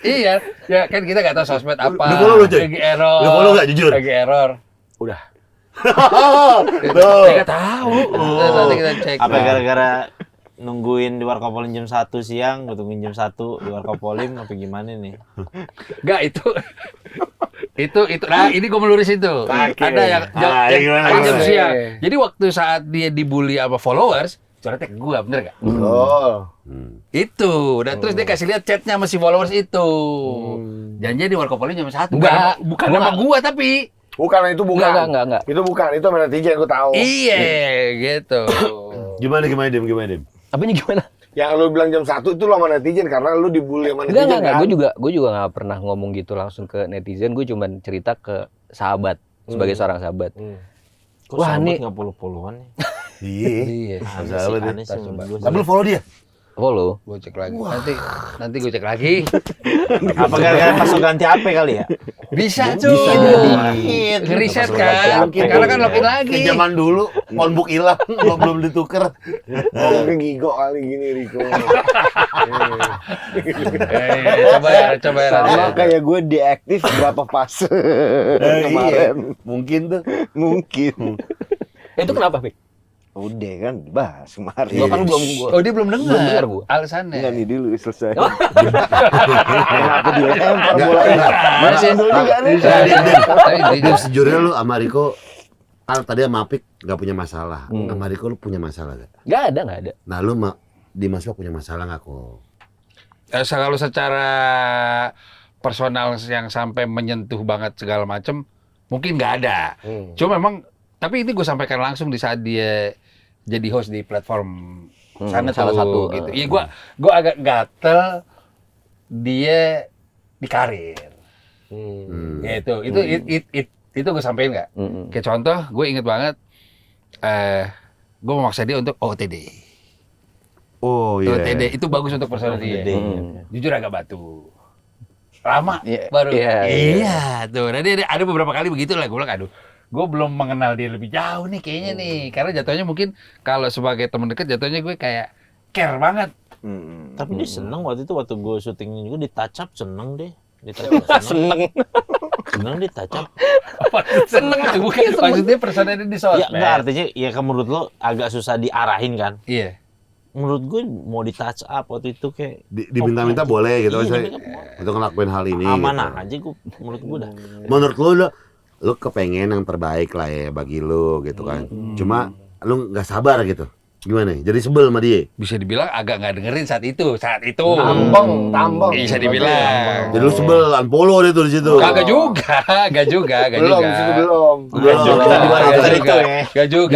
Iya, ya kan kita nggak tahu sosmed apa. Lu follow lu, Coy? Lagi error. Lu follow nggak, jujur? Lagi error. Udah. Tuh. Kita tahu. Nanti kita cek. Apa gara-gara nungguin di Warkopolim jam 1 siang, gue tungguin jam 1 di Warkopolim apa gimana nih? Enggak itu. Itu. Nah, ini gue meluris itu. Ada yang gimana, ada jam gimana? siang. Jadi waktu saat dia dibully sama followers, coretek gue, bener gak? Oh. Itu. Dan terus dia kasih lihat chatnya sama si followers itu. Janjinya di Warkopolim jam 1. Enggak. Bukan nama gua tapi. Bukan, itu bukan. Enggak. Itu bukan, itu sama netizen gue tahu. Iya, gitu. Gimana Dim? Apanya gimana? Yang lu bilang jam 1 itu lo sama netizen karena lu dibully sama netizen. Enggak. kan? Gue juga nggak pernah ngomong gitu langsung ke netizen. Gue cuma cerita ke sahabat sebagai seorang sahabat. Kok Wah, sahabat nih- nggak follow-followan nih? Iya. Aneh Sahabat sih, ya. aneh sih menurut gue. Tapi lu follow dia? Follow. Gue cek lagi. Nanti gue cek lagi. Apa gara-gara masuk ganti HP kali ya? Bisa Bisa jadi. Ngeriset kan. Karena kan login lagi. Kayak zaman dulu, phonebook hilang, belum ditukar. Oh, mungkin gigo kali gini Riko. Coba ya. Sama kayak gue deaktif berapa fase kemarin. Mungkin tuh. Mungkin. Itu kenapa, Pik? Udah kan dibahas kemarin. Gua kan belum Oh, dia belum Belum dengar dengar gua. alasannya. Enggak nih dulu selesai. Kenapa dilempar bolanya? Masih Dulu juga nih. Dim, sejujurnya lu sama Riko, kan tadi sama Apik nggak punya masalah. Sama Riko lu punya masalah gak? Nggak ada. Nah lu di Mas Bak punya masalah nggak kok? Kalau secara personal yang sampai menyentuh banget segala macem, mungkin nggak ada. Cuma memang, tapi ini gue sampaikan langsung di saat dia jadi host di platform sana salah tuh, satu. gitu. Iya, gue agak gatel dia di karir. Gitu. Itu gue sampein nggak? Kayak contoh, gue inget banget, gue memaksa dia untuk OOTD. Oh iya. OOTD itu bagus untuk personal dia. Jujur agak batu. Lama baru. Iya, tuh. Nah, dia ada beberapa kali begitu lah. Gue bilang, aduh, gue belum mengenal dia lebih jauh nih kayaknya nih. Karena jatuhnya mungkin kalau sebagai teman dekat jatuhnya gue kayak care banget. Tapi dia seneng waktu itu, waktu gue syutingnya juga di touch up, seneng deh. Di touch up seneng. Seneng di touch up. Seneng tuh, bukan maksudnya personalnya di sosmed. Ya enggak, artinya ya menurut lo agak susah diarahin kan. Iya. Menurut gue mau di touch up waktu itu kayak Diminta-minta boleh gitu, Iya, maksudnya diminta untuk ngelakuin hal ini. aman gitu. aja gue, menurut gue dah. Menurut lu kepengen yang terbaik lah ya bagi lu gitu kan. Cuma lu nggak sabar gitu. Gimana? Jadi sebel sama dia. Bisa dibilang agak nggak dengerin saat itu. Tambang. Bisa dibilang. Jadi lu sebel unfollow dia tuh di situ. Gak juga. Belum, di situ belum. Gak juga.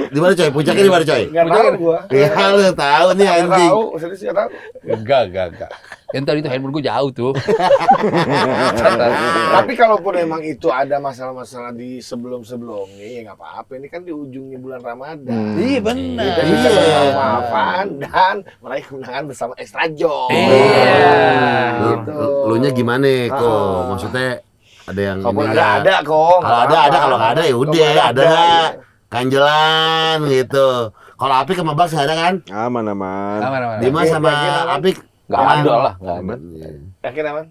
Di mana coy? Puncaknya di mana coy? Enggak tahu gua. Ya lu tahu nih Enggak anjing. tahu, serius enggak tahu. Enggak. Yang tadi itu handphone gue jauh tuh. Tapi kalaupun emang itu ada masalah-masalah di sebelum-sebelumnya ya nggak apa-apa. Ini kan di ujungnya bulan Ramadan. Iya benar. Kita bisa maaf-maafan dan meraih kemenangan bersama Extra Joy. Iya. Gitu. Lu nya gimana kok? Maksudnya ada yang Kalaupun ini nggak? ada kok. Kalau ada, kalau nggak ada ya udah, Kalaupun ada nggak? Kanjelan gitu. Kalau Apik sama Baks nggak ada kan? Aman. Aman. Dimas sama Apik Nggak ada lah, nggak ada. Yakin aman?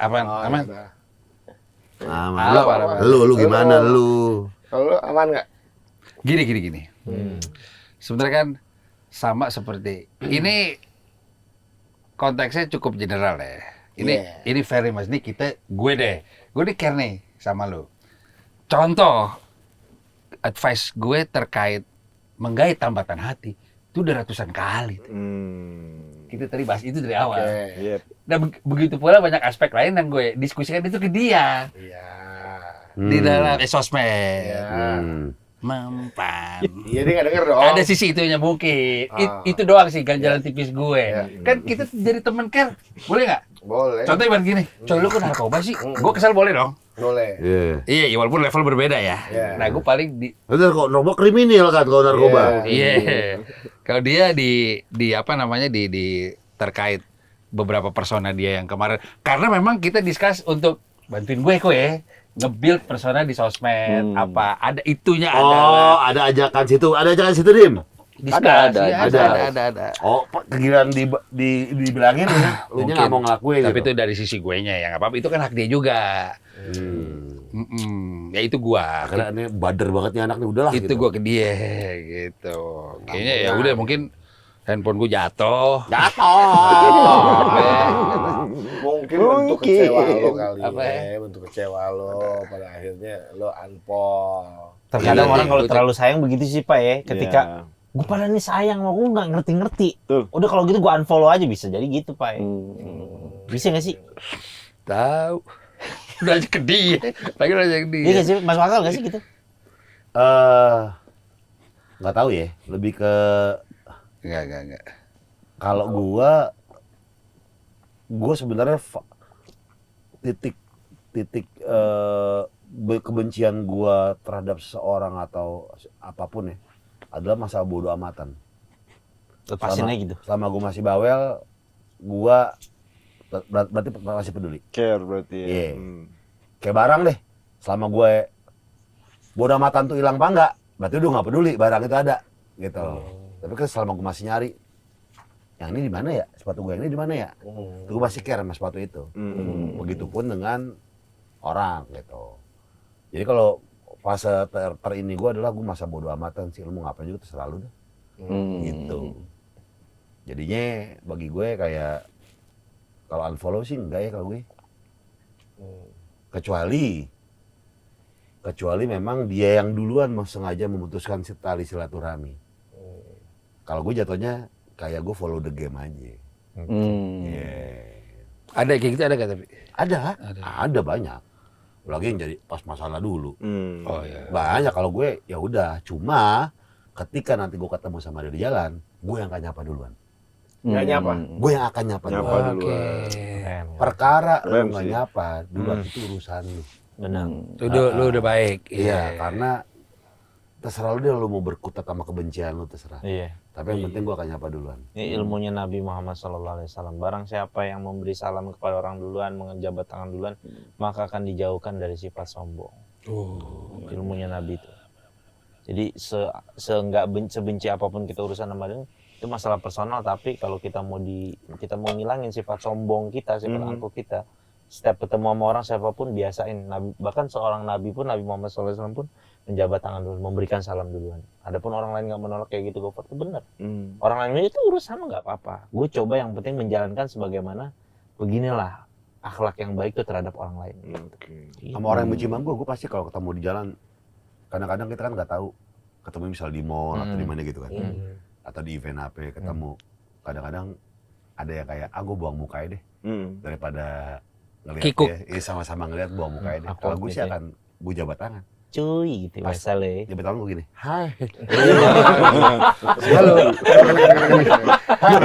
Aman. Aman. Aman. Aman. Lu gimana lu? Kalau lu aman nggak? Gini. Sebenarnya kan sama seperti ini konteksnya cukup general ya. Ini very mas, ini gue nih care nih sama lo. Contoh advice gue terkait menggait tambatan hati itu udah ratusan kali. Kita tadi bahas itu dari awal. Yep. Nah begitu pula banyak aspek lain yang gue diskusikan itu ke dia Iya. di dalam sosmed. Iya. Mempan. Iya dia nggak denger dong. Ada sisi itunya mungkin. Itu doang sih ganjalan tipis gue. Kan kita jadi temen care, boleh nggak? Boleh. Contoh ibarat gini, coy lu kan narkoba sih, gue kesal boleh dong? Boleh. Iya. Iya, walaupun level berbeda ya. Iya. Nah gue paling Itu kok narkoba kriminal kan kalau narkoba. Iya. Kalau dia di apa namanya di terkait beberapa persona dia yang kemarin, karena memang kita discuss untuk bantuin gue kok ya nge-build persona di sosmed apa ada itunya Oh, ada ajakan situ Dim. discuss. Ada. Iya, ada. Oh, kegilaan dibilangin ya, lu nya nggak mau ngelakuin. Tapi gitu. itu dari sisi gue nya ya nggak apa-apa, itu kan hak dia juga. Ya itu gua. Karena ini bader banget nih anak nih, udahlah Itu gitu. gua ke dia gitu. Kayaknya ya udah mungkin handphone gua jatuh. Mungkin bentuk kecewa lo kali Apa ya? bentuk kecewa lo pada akhirnya lo unfollow. Terkadang Iya, orang kalau betul. terlalu sayang begitu sih Pak ya. Ketika Iya. gue pada nih sayang sama gue nggak ngerti-ngerti. Betul. Udah kalau gitu gue unfollow aja bisa jadi gitu Pak ya. Bisa nggak sih? Tahu. Udah aja ke dia. Lagi aja ke dia. Iya nggak sih? Masuk akal nggak sih gitu? Nggak tahu ya, lebih ke Enggak. kalau gua sebenarnya titik kebencian gua terhadap seseorang atau apapun ya adalah masa bodoh amatan. Lepasin aja gitu. Selama gua masih bawel, gua berarti masih peduli. Care berarti ya. Iya. Kayak barang deh, selama gue bodoh amatan tuh hilang apa enggak, berarti udah nggak peduli barang itu ada gitu. Tapi kan selama gue masih nyari, yang ini di mana ya, sepatu gue ini di mana ya, gue masih care sama sepatu itu. Begitupun dengan orang gitu. Jadi kalau fase ini gue adalah gue masa bodoh amatan sih, lu mau ngapain juga terserah lu deh. Gitu. Jadinya bagi gue kayak kalau unfollow sih enggak ya kalau gue. Kecuali memang dia yang duluan sengaja memutuskan tali silaturahmi. Kalau gue jatuhnya kayak gue follow the game aja. Ada kayak gitu ada gak tapi? Ada banyak. Lagi yang jadi pas masalah dulu. Oh iya. Banyak kalau gue ya udah. Cuma ketika nanti gue ketemu sama dia di jalan, gue yang akan nyapa duluan. Nggak nyapa. Gue yang akan nyapa duluan. Keren. Perkara lu Keren nggak sih. nyapa duluan itu urusan lu. Benar. Lu udah baik. Iya, karena terserah lu deh lu mau berkutat sama kebencian lu terserah. Iya. Tapi yang penting gua akan nyapa duluan. Ini ilmunya Nabi Muhammad SAW. Barang siapa yang memberi salam kepada orang duluan, menjabat tangan duluan, maka akan dijauhkan dari sifat sombong. Ilmunya Nabi itu. Jadi sebenci apapun kita urusan sama dia, itu masalah personal. Tapi kalau kita mau ngilangin sifat sombong kita, sifat angkuh kita, setiap ketemu sama orang siapapun biasain. Bahkan seorang Nabi pun, Nabi Muhammad SAW pun menjabat tangan dulu, memberikan salam duluan. Adapun orang lain nggak menolak kayak gitu, Gofar itu benar. Orang lain itu urusan nggak apa-apa. Gue coba yang penting menjalankan sebagaimana beginilah akhlak yang baik itu terhadap orang lain. Sama orang yang benci sama gua pasti kalau ketemu di jalan, kadang-kadang kita kan nggak tahu ketemu misal di mall atau di mana gitu kan, atau di event apa ketemu. Kadang-kadang ada yang kayak, gua buang muka deh daripada ngeliat Kikuk. dia, sama-sama ngeliat buang muka deh. Aku Kalau gue sih gitu ya. akan gue jabat tangan. Cuy gitu Pas. masalah. Jabat tangan gue gini, hai. Halo.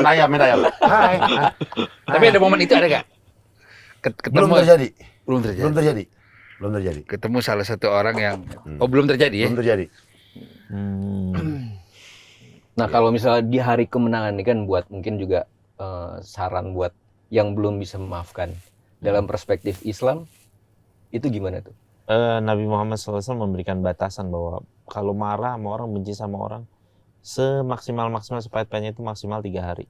Main ayam. Hai. Tapi ada momen itu ada gak? Belum terjadi. Belum terjadi. Belum terjadi. Ketemu salah satu orang yang belum terjadi ya. Belum terjadi. Nah kalau misalnya di hari kemenangan ini kan buat mungkin juga saran buat yang belum bisa memaafkan dalam perspektif Islam itu gimana tuh? Nabi Muhammad SAW memberikan batasan bahwa kalau marah sama orang, benci sama orang, Semaksimal sepait-paitnya itu maksimal 3 hari.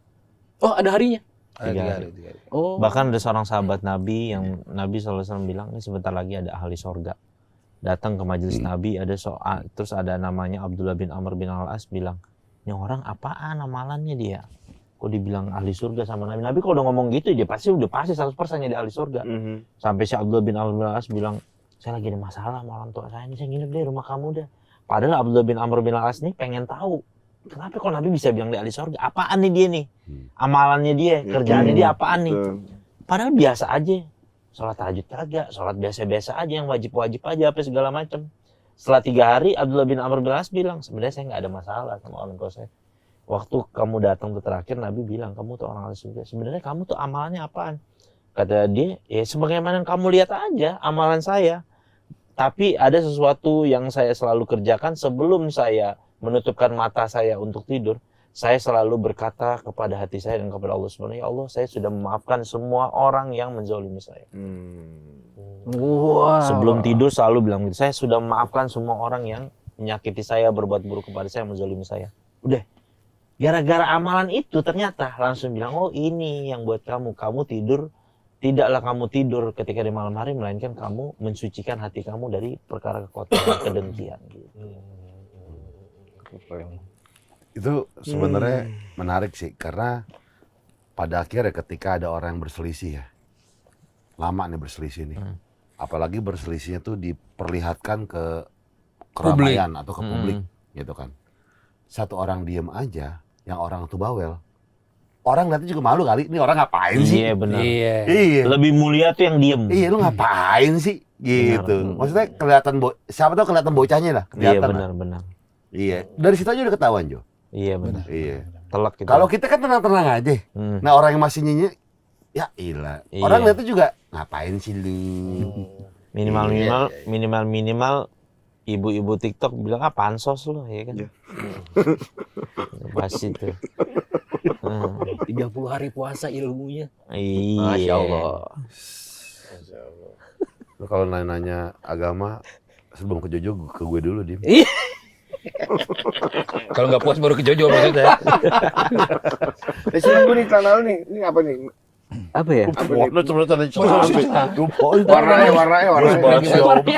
Oh, ada harinya. Ada 3 3 hari. hari. Oh. Bahkan ada seorang sahabat Nabi yang Nabi SAW bilang, ini sebentar lagi ada ahli sorga datang ke majelis Nabi, ada terus ada namanya Abdullah bin Amr bin Al-As bilang, ini orang apaan amalannya dia? Kok dibilang ahli surga sama Nabi? Nabi kalau udah ngomong gitu, dia pasti 100% jadi ahli surga. Sampai si Abdullah bin Amr bin Al-As bilang, saya lagi ada masalah sama orang tua saya ini, saya nginep deh rumah kamu dah. Padahal Abdullah bin Amr bin Al-As nih pengen tahu, kenapa kok Nabi bisa bilang dia ahli surga? Apaan nih dia nih? Amalannya dia, kerjaannya dia apaan nih? Padahal biasa aja. Sholat tahajud kagak, sholat biasa-biasa aja yang wajib-wajib aja apa segala macam. Setelah 3 hari Abdullah bin Amr bin Al-As bilang, sebenarnya saya nggak ada masalah sama orang tua saya. Waktu kamu datang tuh terakhir Nabi bilang, kamu tuh orang ahli surga. Sebenarnya kamu tuh amalannya apaan? Kata dia, ya sebagaimana kamu lihat aja amalan saya. Tapi ada sesuatu yang saya selalu kerjakan sebelum saya menutupkan mata saya untuk tidur. Saya selalu berkata kepada hati saya dan kepada Allah SWT, ya Allah, saya sudah memaafkan semua orang yang menzalimi saya. Wow. Sebelum tidur selalu bilang gitu, saya sudah memaafkan semua orang yang menyakiti saya, berbuat buruk kepada saya, menzalimi saya. Udah, gara-gara amalan itu ternyata langsung bilang, oh ini yang buat kamu tidur, tidaklah kamu tidur ketika di malam hari, melainkan kamu mensucikan hati kamu dari perkara kekotoran, kedengkian. Gitu. Itu sebenarnya menarik sih, karena pada akhirnya ketika ada orang yang berselisih ya, lama nih berselisih nih, apalagi berselisihnya tuh diperlihatkan ke keramaian atau ke publik gitu kan. Satu orang diem aja, yang orang tuh bawel, orang nanti juga malu kali, ini orang ngapain sih? Iya benar. Iya. Lebih mulia tuh yang diem. Iya, lu ngapain sih? Gitu. Maksudnya kelihatan siapa tahu kelihatan bocahnya lah, Iya kelihatan. benar. Iya, dari situ aja udah ketahuan, Jo. Iya benar. Iya. Telak gitu. Kalau kita kan tenang-tenang aja. Nah, orang yang masih nyinyir, ya ilah. Iya. Orang lihatnya juga ngapain sih lu? Minimal ibu-ibu TikTok bilang pansos lo ya kan. Pasti tuh. 30 hari puasa ilmunya. Iya. Masya Allah. Lu kalau nanya agama sebelum ke Jojo ke gue dulu, Dim. Kalau nggak puas baru ke Jojo maksudnya. Sini gue nih celana lu nih. Ini apa nih? Apa ya? Warna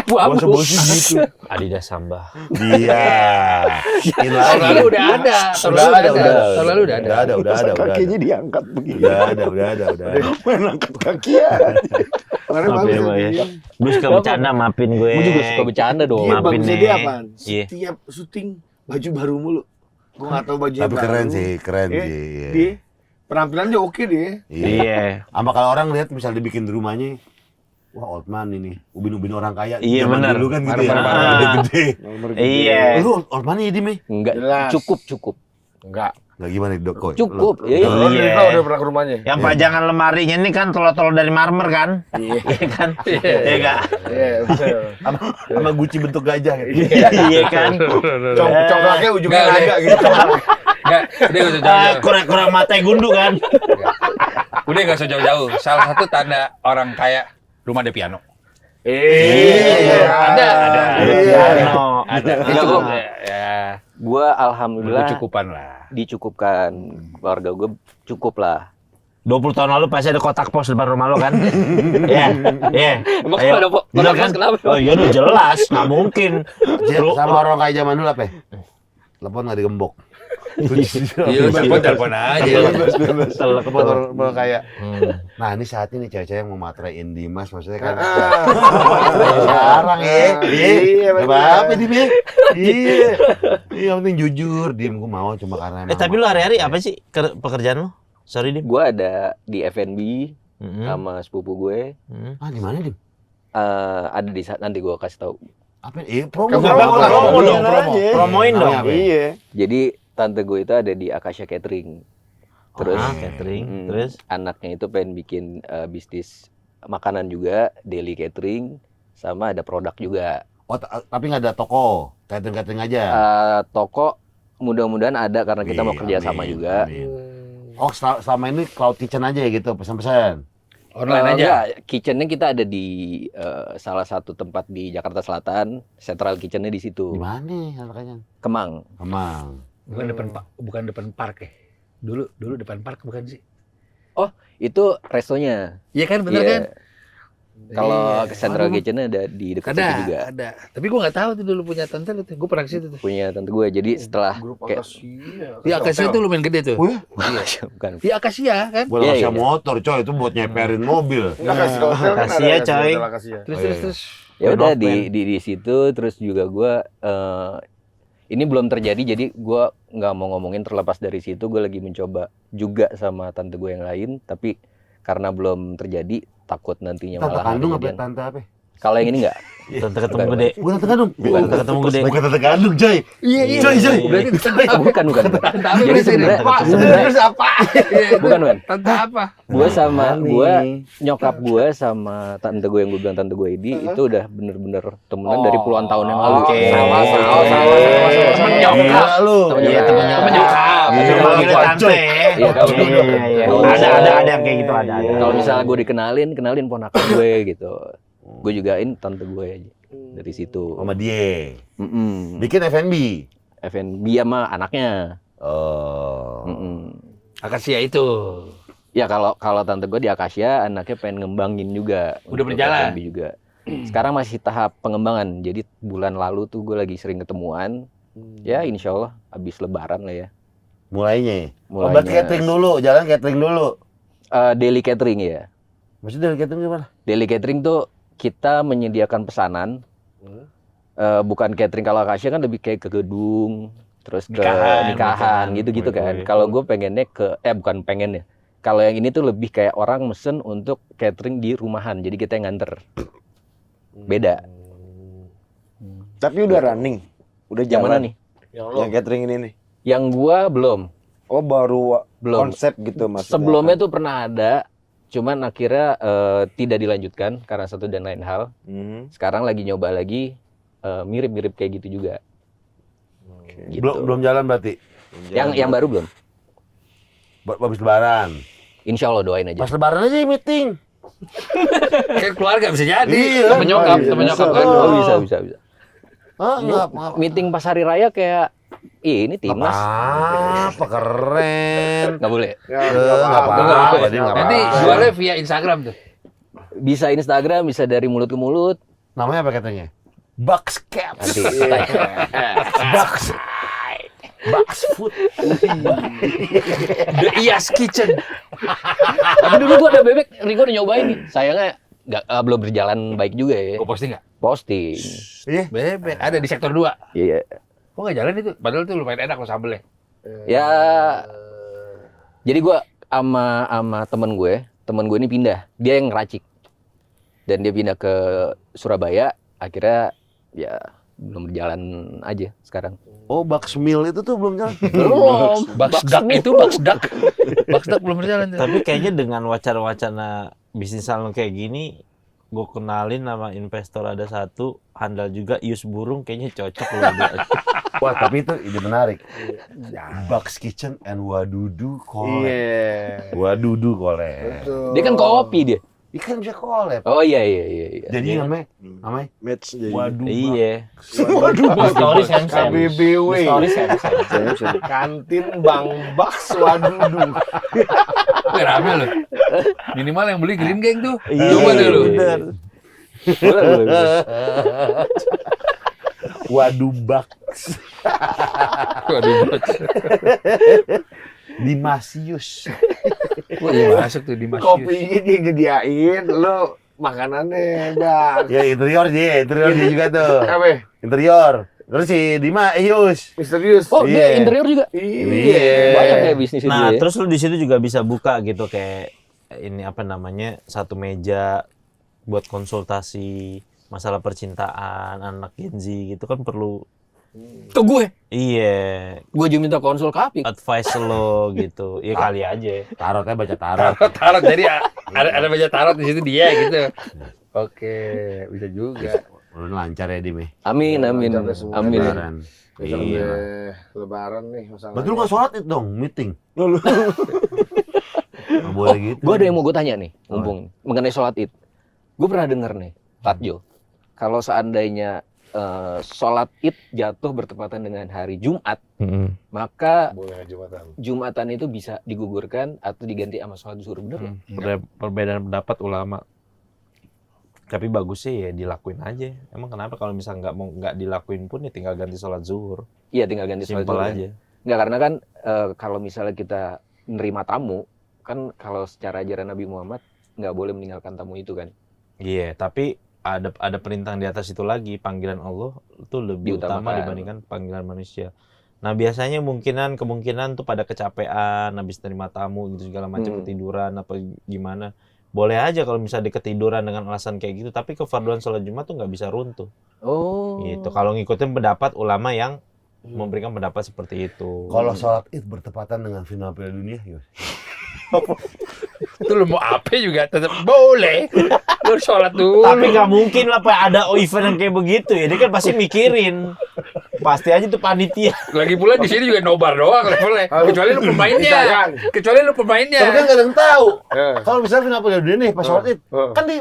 Abu-abu. gitu. Adidas Samba. Iya. Tahun lalu udah ada. Tahun lalu udah ada. Udah ada. Kakinya diangkat begini. Udah ada. Main angkat kakian. Kemarin Maaf ya, Pak ya. Gue suka bercanda, maafin gue. Gue juga suka bercanda dong. Dia Maafin bagusnya nih. dia apaan? Iya. Setiap syuting baju baru mulu. Gue nggak tahu bajunya Tapi baru. keren sih. Iya. Dia penampilannya oke deh. Iya. Sama kalau orang lihat misalnya dibikin di rumahnya, wah Oldman ini, ubin-ubin orang kaya. Iya, Zaman benar. dulu kan gitu ya. Marmer-marmer. Gede-gede. Iya. Lu Oldman ya, Dim? Enggak, Jelas. cukup. Enggak. Nggak gimana di Doko? Cukup. Lu- Iya. Lu Iya. Rita udah pernah ke rumahnya? Yang pajangan lemarinya ini kan tolol-tolol dari marmer kan? Iya kan? Iya enggak? Iya, betul. Sama Gucci bentuk gajah gitu. Iya kan? Congklaknya ujungnya Enggak, naga gitu. Enggak, udah gak usah jauh-jauh. Kurang mata gundu kan? Udah gak usah jauh-jauh. Salah satu tanda orang kaya, rumah ada piano. Iya. Ada. Ada. Enggak kok. Ya, Gua alhamdulillah berkecukupan lah. dicukupkan. Keluarga gue cukup lah. 20 tahun lalu pasti ada kotak pos depan rumah lo kan? Iya. Iya. Emang Ayo. ada Bener kotak kan? pos kenapa? Oh iya udah jelas, nggak mungkin. Sama orang kaya zaman dulu apa ya? Telepon nggak digembok. Iya, lu telepon aja. Telepon orang kaya. Nah ini saat ini cewek-cewek yang mau materain Dimas, maksudnya kan. Sekarang ya. Iya, bener. Apa Dim ya? Iya. Yang penting jujur, Dim. Gue mau cuma karena emang. Tapi lu hari-hari apa sih pekerjaan lu? Sorry Dim. Gue ada di F&B sama sepupu gue. Ah di mana Dim? Ada di saat nanti gue kasih tahu. Apa? Promo. Promo dong, promoin dong. Iya. Jadi tante gue itu ada di Akasha Catering. Terus Catering. Terus anaknya itu pengen bikin bisnis makanan juga, daily catering, sama ada produk juga. Oh, tapi nggak ada toko, catering aja. Toko mudah-mudahan ada karena kita mau kerja sama Amin, juga. amin. Oh, selama ini cloud kitchen aja ya gitu, pesan-pesan. Online aja. Enggak, kitchennya kita ada di salah satu tempat di Jakarta Selatan, central kitchennya di situ. Di mana anaknya? Kemang. Kemang. Bukan depan park ya. Dulu depan park bukan sih? Itu restonya. Iya kan, bener Iya. kan? Kalau Iya. ke Central Kitchen ada di dekat situ juga. Ada. Tapi gue nggak tahu tuh dulu punya tante lu tuh. Gue pernah ke situ tuh. Punya tante gue. Jadi setelah kayak Di Akasia tuh lumayan gede tuh. bukan. Di Akasia kan? Buat Iya, Akasia iya. motor, coy, itu buat nyeperin mobil. Kasia, coy. Terus. Ya udah Dogman. di situ terus juga gue ini belum terjadi jadi gue nggak mau ngomongin terlepas dari situ gue lagi mencoba juga sama tante gue yang lain tapi karena belum terjadi takut nantinya Tante malah kandung apa kejadian. tante apa? Kalau yang ini enggak. Tante ketemu Bukan, gede. Bukan tante kandung. Tante ketemu gede. Bukan tante kandung, coy. Iya. Coy. Berarti Bukan. tante apa Jadi berarti ini? sebenarnya apa? bukan. Tante apa? Gue sama nyokap gue sama tante gue yang gue bilang tante gue ini itu udah bener-bener temenan dari puluhan tahun yang lalu. Oke. Sama. Temen nyokap. lu. Temen nyokap. Manggil tante. Iya, kalau Iya. Ada yang kayak gitu ada. Kalau misalnya gue kenalin ponakan gue gitu. Gue jugain tante gue aja dari situ. Sama dia. Mm-mm. Bikin F&B. FNB sama anaknya. Oh. Mm-mm. Akasia itu. Ya kalau tante gue di Akasia anaknya pengen ngembangin juga. Udah untuk berjalan? FNB juga. Sekarang masih tahap pengembangan. Jadi bulan lalu tuh gue lagi sering ketemuan. Ya insya Allah habis lebaran lah ya. Mulainya. Mulainya. Obat catering dulu, jalan catering dulu. Daily catering ya. Maksudnya dari catering gimana? Daily catering tuh kita menyediakan pesanan. Bukan catering kalau Akasia kan lebih kayak ke gedung, terus ke nikahan gitu-gitu kan. Kalau gue pengennya bukan pengennya. Kalau yang ini tuh lebih kayak orang mesen untuk catering di rumahan. Jadi kita yang nganter. Beda. Tapi udah running. Udah Yang mana jalan. nih? Yang catering ini nih. Yang gua belum. Oh, baru Belum. konsep gitu maksudnya. Sebelumnya tuh pernah ada, cuman akhirnya tidak dilanjutkan karena satu dan lain hal. Sekarang lagi nyoba lagi mirip-mirip kayak gitu juga. Gitu. Belum jalan berarti. Yang baru belum. Habis lebaran. Insya Allah doain aja. Pas lebaran aja meeting. Kayak keluarga bisa jadi. Iya. Temen nyokap kan. Oh, bisa. Enggak. Meeting pas hari raya kayak ini timnas. Apa keren. Nggak boleh. Enggak apa-apa. Dia nggak Nanti apa-apa. jualnya via Instagram tuh. Bisa Instagram, bisa dari mulut ke mulut. Namanya apa katanya? Bucks Cat. Nanti Bucks Food. The Iyas Kitchen. Tapi dulu gua ada bebek, Rigo udah nyobain nih. Sayangnya belum berjalan baik juga ya. Gue posting nggak? Posting. Bebek. Ada di sektor 2. Iya. Kok nggak jalan itu? Padahal tuh lumayan enak loh sambelnya. Ya. Jadi gua sama temen gue ini pindah. Dia yang ngeracik. Dan dia pindah ke Surabaya. Akhirnya ya belum berjalan aja sekarang. Oh, Bucks Meal itu tuh belum jalan. Belum. Baksdak itu Baksdak. Baksdak belum berjalan tuh. Tapi kayaknya dengan wacana-wacana bisnis salon kayak gini, gue kenalin nama investor ada satu, handal juga Ius Burung, kayaknya cocok loh. Wah, tapi itu ide menarik. Bucks Kitchen and Wadudu Collab. Iya. Wadudu Collab. Dia kan kopi dia. Ikan bisa collab. Oh iya. Jadi namanya Match jadi. Waduh. Iya. Story Sam. KBBW. Story Sam. Kantin Bang Baks Wadudu. Wih, rame loh. Minimal yang beli Green Gang tuh. Iya, Coba deh lu. bener. Boleh. Waduh Bucks. Waduh, Baks. Dimasius. Wah, iya masuk tuh di Mas Yus. Kopinya dia nyediain, lo makanannya Bang. Ya interior dia juga tuh. Apa? Interior. Terus si Dima Ius. Misterius. Oh, dia Iya. interior juga. Iya. Banyak kayak bisnis itu Nah, ya. terus lu di situ juga bisa buka gitu kayak ini apa namanya, satu meja buat konsultasi masalah percintaan anak Gen Z gitu kan perlu. Ke gue. Iya, Gue juga minta konsul ke Apik. advice lo gitu. Iya kali aja. Tarotnya baca tarot. Tarot, jadi ada baca tarot di situ dia gitu. Oke, bisa juga. Udah lancar ya Dim. Amin. Lancar semua. Amin. Lebaran. Besok Iya. udah lebaran nih masalahnya. Berarti lu nggak sholat itu dong, meeting. Nggak boleh gitu. Gue ada yang mau gue tanya nih, mumpung mengenai sholat id. Gue pernah denger nih, Tatjo, kalau seandainya sholat Id jatuh bertepatan dengan hari Jumat, maka Boleh Jumatan. Jumatan itu bisa digugurkan atau diganti sama sholat zuhur, bener ya? Perbedaan pendapat ulama. Tapi bagus sih ya dilakuin aja. Emang kenapa kalau misalnya nggak dilakuin pun ya tinggal ganti sholat zuhur. Iya, tinggal ganti sholat Simpel zuhur. aja. Nggak, karena kan kalau misalnya kita menerima tamu, kan kalau secara ajaran Nabi Muhammad nggak boleh meninggalkan tamu itu kan. Iya, tapi ada perintah di atas itu lagi, panggilan Allah itu lebih utama Diutamakan. dibandingkan panggilan manusia. Nah biasanya kemungkinan tuh pada kecapean, habis terima tamu gitu segala macam, ketiduran apa gimana. Boleh aja kalau misalnya ketiduran dengan alasan kayak gitu, tapi kefarduan sholat Jumat tuh nggak bisa runtuh. Oh. Gitu. Kalau ngikutin pendapat ulama yang memberikan pendapat seperti itu. Kalau sholat Id bertepatan dengan final Piala Dunia, gimana? Itu lu mau apa juga tetap boleh. Lu sholat dulu. Tapi nggak mungkin lah Pak, ada event yang kayak begitu ya. Dia kan pasti mikirin. Pasti aja tuh panitia. Lagi pula di sini juga nobar doang levelnya. Kecuali lu pemainnya. Jangan. Kecuali lu pemainnya. Tapi kan nggak ada yang tahu. Eh. Kalau misalnya final Piala Dunia nih pas sholat Id, kan di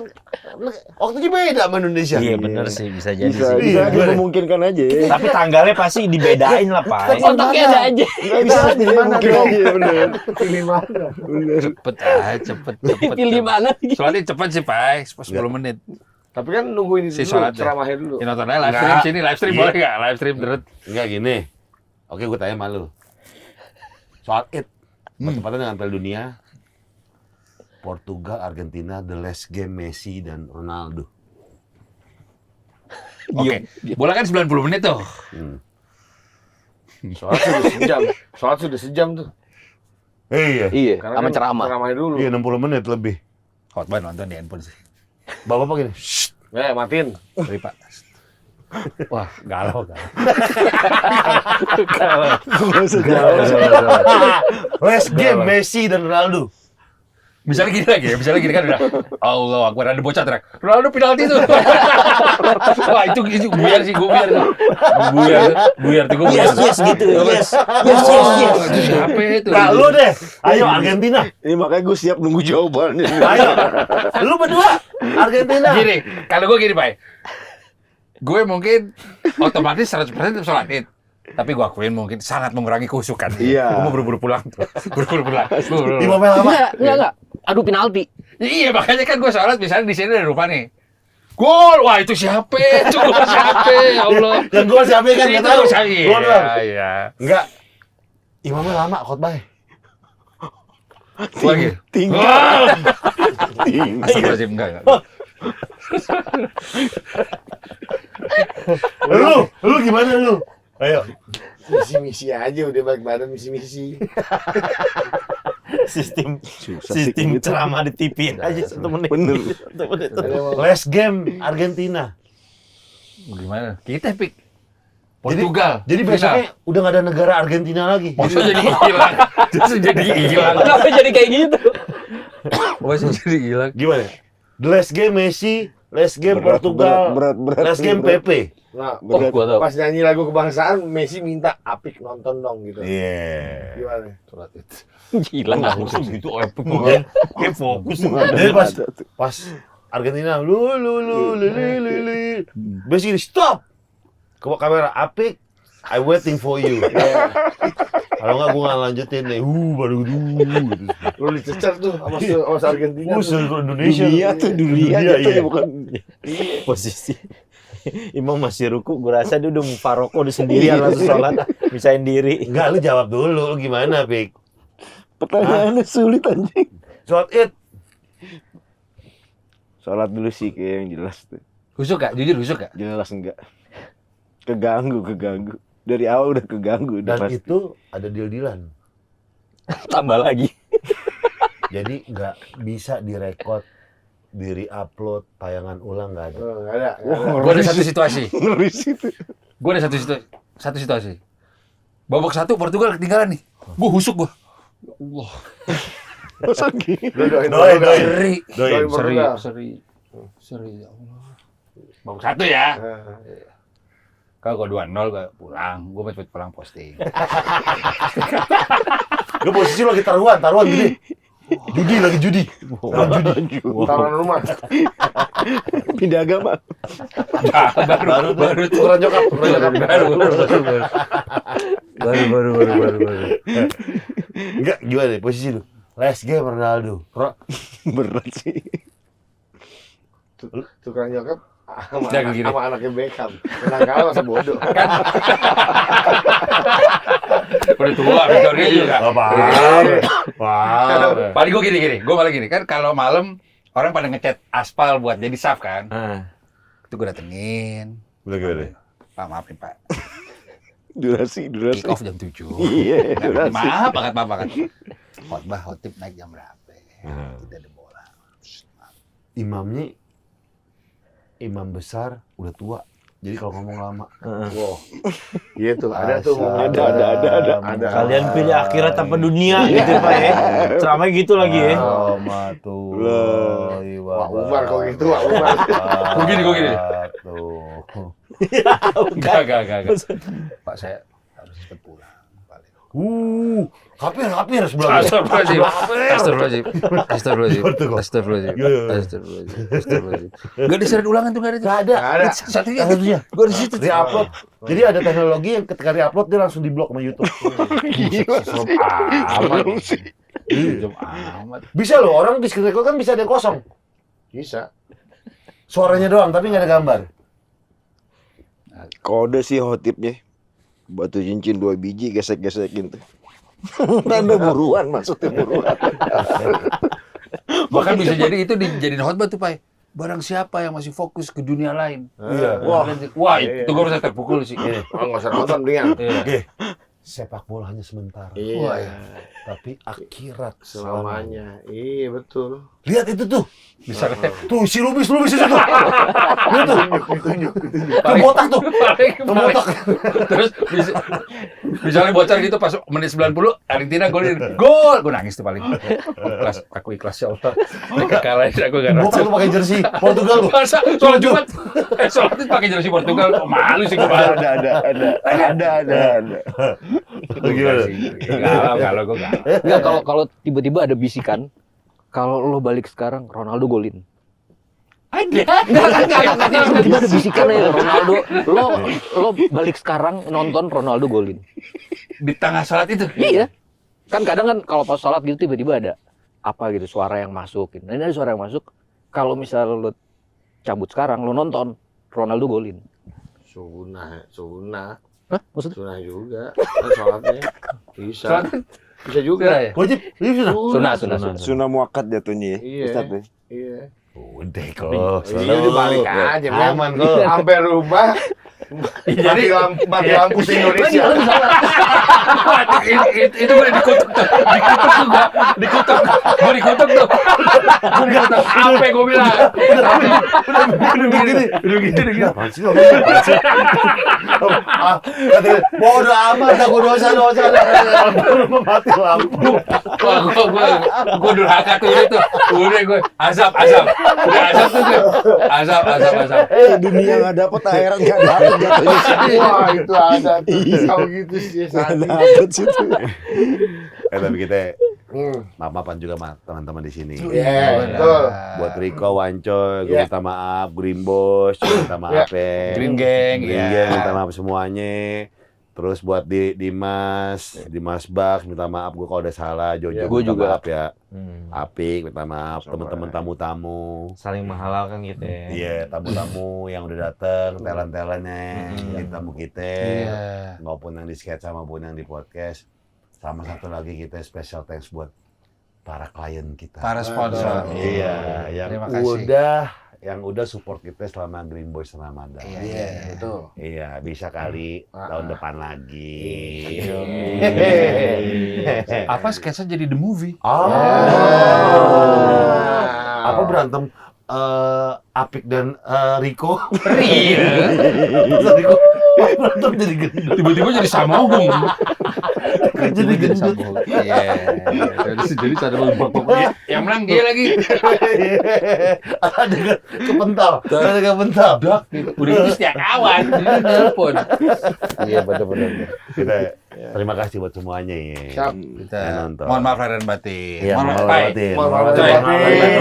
waktunya beda sama Indonesia. Iya bener sih, bisa jadi Bisa, sih. bisa Iya, dimungkinkan aja ya. Tapi tanggalnya pasti dibedain lah Pak. Otaknya ada aja. Bisa dimungkin aja, bener. Pilih mana? Cepet aja, cepet. Pilih mana? Soalnya cepet sih, Pak. 10 menit. Tapi kan nungguin Si dulu, sholat deh. ceramahnya dulu. Ya, nonton aja live stream Nggak. sini, live stream Iya. boleh nggak? Live stream derut. Enggak gini. Oke, gue tanya sama lu. Sholat Id bertepatan dengan Piala Dunia. Portugal, Argentina, the last game Messi dan Ronaldo. Oke. Bola kan 90 menit tuh. Sholat sudah sejam. Sholat sudah sejam tuh. Iya. Iya, Karena sama kan ceramah. ceramahnya dulu. Iya 60 menit lebih. Khotbah nonton di handphone sih. Bapak gini. Matiin. Sorry, Pak. Wah, galau. Last game Messi dan Ronaldo. Misalnya gini lagi ya, misalnya gini kan udah Allah Akbar, ada bocah teriak Ronaldo penalti tuh. Wah itu buyar sih, gue buyar tuh. Buyar tuh, gue buyar. Yes gitu. Yes. Itu siapa itu? Nah, lu deh. Ayo Argentina. Ini makanya gue siap nunggu jawabannya. Ayo. Lu berdua Argentina. Gini, kalau gue gini Pak, gue mungkin otomatis 100% tetap sholat Id. Tapi gue akuin mungkin sangat mengurangi kehusukan. Iya. Gue mau buru-buru pulang tuh. Buru-buru pulang. Imamnya lama. Enggak. Aduh, penalti. Iya, makanya kan gue sholat misalnya di sini ada rupa nih. Gol, wah itu siapa? Itu gol siapa? Ya Allah. Yang gol siapa kan nggak tahu. Gol doang. Iya. Enggak. Imamnya lama khotbah. Gue lagi. Tinggal. Astagfirullahaladzim, enggak. Lu gimana lu? Ayo. Misi-misi aja udah balik badan misi-misi. Sistem gitu. ceramah di TV aja 1 menit. Bener. 1 menit. Last game Argentina. Gimana? Kita pick Portugal. Jadi besoknya udah nggak ada negara Argentina lagi. Masa jadi hilang? Masa jadi hilang? Kenapa jadi kayak gitu? Masa jadi hilang? Gimana? The last game Messi, last game Berat, Portugal, berat, last game berat. Pepe. Nah, Oh, gua tahu. pas nyanyi lagu kebangsaan, Messi minta Apik nonton dong gitu. Iya. Gimana? Sholat Id. Gila nggak khusus. Gitu epic banget. Kayak fokus. Jadi pas Argentina lu. Messi stop. Ke kamera Apik, I waiting for you. Kalau nggak gue nggak lanjutin nih, baru gitu. Lu dicecer tuh sama Argentina. Seluruh Indonesia. Dunia Iya. jatuhnya bukan. Posisi Imam masih ruku, gue rasa dia udah mufaroko udah sendirian langsung sholat, misahin diri. Enggak, lu jawab dulu, lu gimana, Pik? Pertanyaannya sulit anjing. Sholat Id. Sholat dulu sih kayak yang jelas tuh. Husuk gak? Jujur husuk gak? Jelas enggak. Keganggu. Dari awal udah keganggu. Dan Udah pasti. itu ada deal-dealan. Tambah lagi. Jadi nggak bisa direkod, di-upload, tayangan ulang nggak ada. Nggak ada. Gue ada satu situasi. Ngeri sih itu. Gue ada satu situasi. Babak 1 Portugal ketinggalan nih. Gue husuk gue. Ya Allah. Masa gitu? Doain Seri. Doain. Seri. Ya Allah. Babak 1 ya. Kalau gue 2-0 gue pulang. Gue cepet pulang posting. Lu posisi lu lagi taruhan gini. Judi. Taruhan rumah. Pindah agama. Baru tukeran nyokap. Baru. Enggak, gimana deh posisi lu? Last game Ronaldo. Berat sih. Tukang nyokap sama Jangan gini. anaknya Beckham. Menang kalah masa bodoh. Udah tua, Victoria juga. Wow. Paling gue gini. Gue malah gini, kan kalau malam orang pada ngecat aspal buat jadi saf kan. Itu gue datengin. Udah gimana? Pak, maaf nih Pak. Durasi. Kick off jam 7. Iya, durasi. Maaf banget. Khotbah, khotib naik jam berapa? Kita ada bola. Imamnya imam besar udah tua. Jadi kalau ngomong lama. Wow. Iya tuh, ada tuh. Ada. Kalian pilih akhirat apa dunia gitu Pak ya. Selama gitu lagi ya. Rahmatullahi Wah, Umar kok gitu, Wah Umar. Gue gini. Enggak. Pak, saya harus cepat pulang. Kapir sebelah. Astagfirullahaladzim. Gak diseret ulangan tuh, gak ada. Ada. Satunya. Gue di situ. Di-upload. Jadi ada teknologi yang ketika di-upload dia langsung di-blok sama YouTube. Amat. Bisa loh, orang di screen record kan bisa ada yang kosong. Bisa. Suaranya doang tapi nggak ada gambar. Kode sih khotibnya. Batu cincin 2 biji gesek-gesekin tuh. Tanda buruan, maksudnya buruan. Bahkan bisa jadi itu dijadiin khotbah tuh, Pak. Barang siapa yang masih fokus ke dunia lain. Iya. Wah, itu gue merasa terpukul sih. Oh, nggak usah nonton mendingan. Oke. Sepak bola hanya sementara. Iya. Tapi akhirat Selamanya. Iya, betul. Lihat itu tuh. Misalnya. Tuh si Lubis itu tuh. Lihat tuh. Kebotak tuh. Kebotak. Terus misalnya bocor gitu pas menit 90 Argentina golin. Gol. Gue nangis tuh paling. Aku ikhlas ya Allah. Mereka kalah aku enggak Botak tuh pakai jersey Portugal tuh. Masa sholat Jumat. Sholat itu pakai jersey Portugal. Oh, malu sih gue. Ada. Kalau gue enggak. Enggak, kalau tiba-tiba ada bisikan, kalau lo balik sekarang Ronaldo golin. Ada. Tiba-tiba ada bisikan ya Ronaldo, lo balik sekarang nonton Ronaldo golin. Di tengah sholat itu. Iya. Kan kadang kan kalau pas sholat gitu tiba-tiba ada apa gitu suara yang masuk. Nah, ini ada suara yang masuk. Kalau misalnya lo cabut sekarang, lo nonton Ronaldo golin. Sunnah. Hah? Maksudnya? Sunnah juga. Kan sholatnya. Bisa juga. ya. Wajib. Sunnah. Sunnah muakkad jatuhnya ya. Iya. Ustaz ya. Iya. Udah kok. Iya, dibalik aja, men. Aman kok. Sampai rumah. Jadi mati lampu di Indonesia. Itu gue dikutuk tuh. Dikutuk. Gue dikutuk tuh. Sampai gue bilang. Udah gini. Apaan sih? Bodo amat, aku dosa. Mati lampu. Wah, gue durhaka tuh itu. Udah gue azab. Udah azab tuh gue. Azab. Dunia nggak dapet, akhirat nggak dapet. Wah, itu ada tuh. Tahu gitu sih, Sandi. Dapet situ. Tapi kita maaf-maafan juga sama teman-teman di sini. Iya, betul. Buat Riko, Wancoy, gue minta maaf. Green Boss, minta maaf ya. Green Gang, minta maaf semuanya. Terus buat Dimas Bak, minta maaf gue kalau udah salah. Jojo, Gue minta juga. maaf ya. Apik, minta maaf. Teman-teman tamu-tamu. Saling menghalalkan gitu ya. Iya, tamu-tamu yang udah dateng, talent-talentnya, jadi tamu kita, maupun yang di sketsa maupun yang di podcast. Sama satu lagi kita special thanks buat para klien kita. Para sponsor. Iya, Terima kasih. yang udah support kita selama Green Boys Ramadan. Iya, betul. Iya, bisa kali tahun depan lagi. Apa sketsa jadi the movie? Apa berantem Apik dan Riko? Iya. Riko berantem jadi gendut. Tiba-tiba jadi Samogong. Jadi gendut. Iya. Jadi ada babak yang menang dia lagi. Ada kepental. Ada kepental. Udah itu setiap kawan. Dia nelpon. Iya benar-benar. Kita terima kasih buat semuanya ya. Siap. Kita Yang nonton. mohon maaf lahir dan batin. Iya, Mohon maaf mohon Pai. batin. Mohon maaf Coy. lahir dan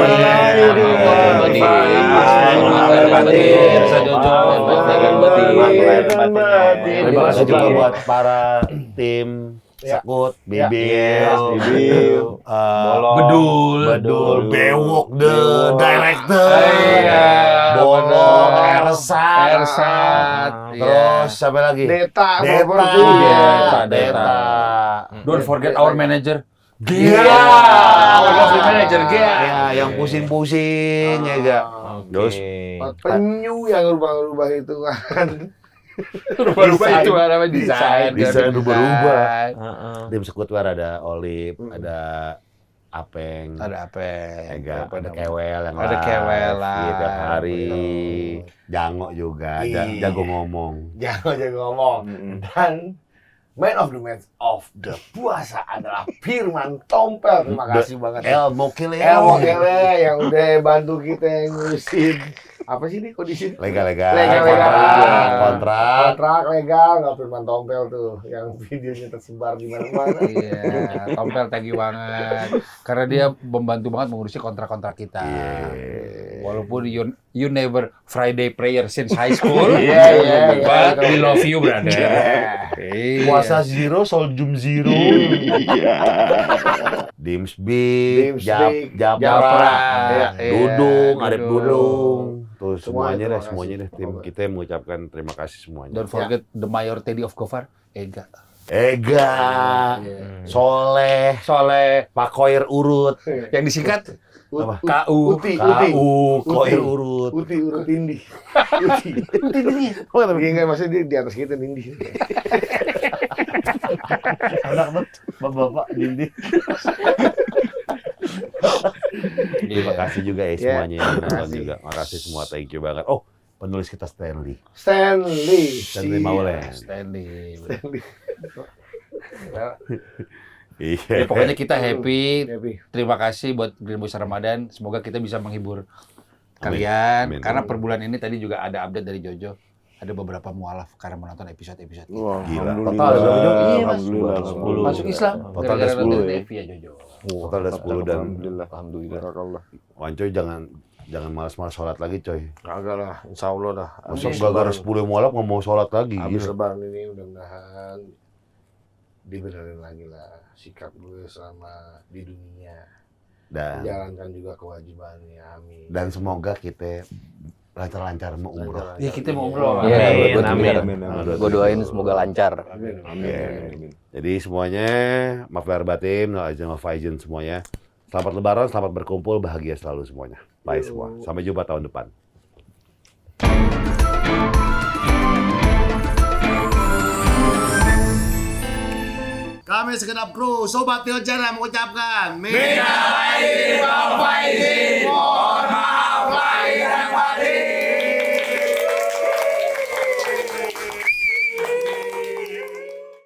batin. Terima kasih juga buat para tim Sekut, Bibil, Bedul, Bewok, The Director, Bolong, Ersat, terus siapa lagi? Deta. Deta. Don't forget our manager. Gia, Our lovely manager, Gia. Ya, yang pusing-pusing ya gak. Terus Penyu yang rubah-rubah itu kan. Rubah-rubah itu namanya desain. Desain rubah-rubah. Heeh. tim Sekut ada Olip, ada Apeng, Ada apa? ada Kewel yang Ada live, Kewel lah. iya, tiap hari. Jango juga, Iya. jago ngomong. Jangan ngomong. Dan man of the puasa adalah Firman Tompel. Terima kasih banget. Elmo Kile. Elmo Kele yang udah bantu kita ngurusin apa sih nih kondisi Legal. kontrak Kontrak. legal nggak Firman Tompel tuh yang videonya tersebar di mana-mana. Iya, Tompel thank you banget. Karena dia membantu banget mengurusi kontrak-kontrak kita. Walaupun you never Friday prayer since high school. Iya. But we love you, brother. Iya. Puasa zero, soljum zero. Dimsbik, Japra, Japra. Iya, Dudung, Dudung. Arif Dudung. Tuh semuanya Terima kasih. deh tim kita mengucapkan terima kasih semuanya. Don't forget the mayor Teddy of Gofar, Ega. Ega, Soleh, Pak Koir Urut, Yang disingkat Apa? KU. Koir Urut. Uti urut Indi. Uti. Oh, kata Enggak maksudnya dia di atas kita Indi. anak bapak Dindi. Terima kasih juga ya semuanya yang nonton juga. Makasih semua, thank you banget. Oh, penulis kita Stanley Maulen. Stanley. Iya. Ya, pokoknya kita happy. Happy. Terima kasih buat Green Boys Ramadan. Semoga kita bisa menghibur Amin. kalian. Amin. Karena per bulan ini tadi juga ada update dari Jojo. Ada beberapa mualaf karena menonton episode-episode. Wah, Gila. alhamdulillah. Total ada berapa, Jo? Iya, Mas. Alhamdulillah. Masuk Islam. Total ada Gara-gara 10 nonton ya. TV ya Jojo. Total ada 10 dan Alhamdulillah. Barakallah. Wancoy jangan malas-malas sholat lagi, coy. Kagak lah, insya Allah dah. Masa Habis gara-gara lebaran- 10 yang mualaf nggak mau sholat lagi. Habis Gila. lebaran ini mudah-mudahan dibenerin lagi lah sikap gue selama di dunia. Dan Jalankan juga kewajibannya, amin. semoga kita lancar-lancar mau umroh. Iya, kita mau umroh. Iya, Amin. Gue doain semoga lancar. Amin. Amin. Jadi semuanya maaf lahir batin, maaf faizin semuanya. Selamat lebaran, selamat berkumpul, bahagia selalu semuanya. Bye semua. Sampai jumpa tahun depan. Kami segenap kru Sobat Tiojana mengucapkan Minal Aidin wal Faizin.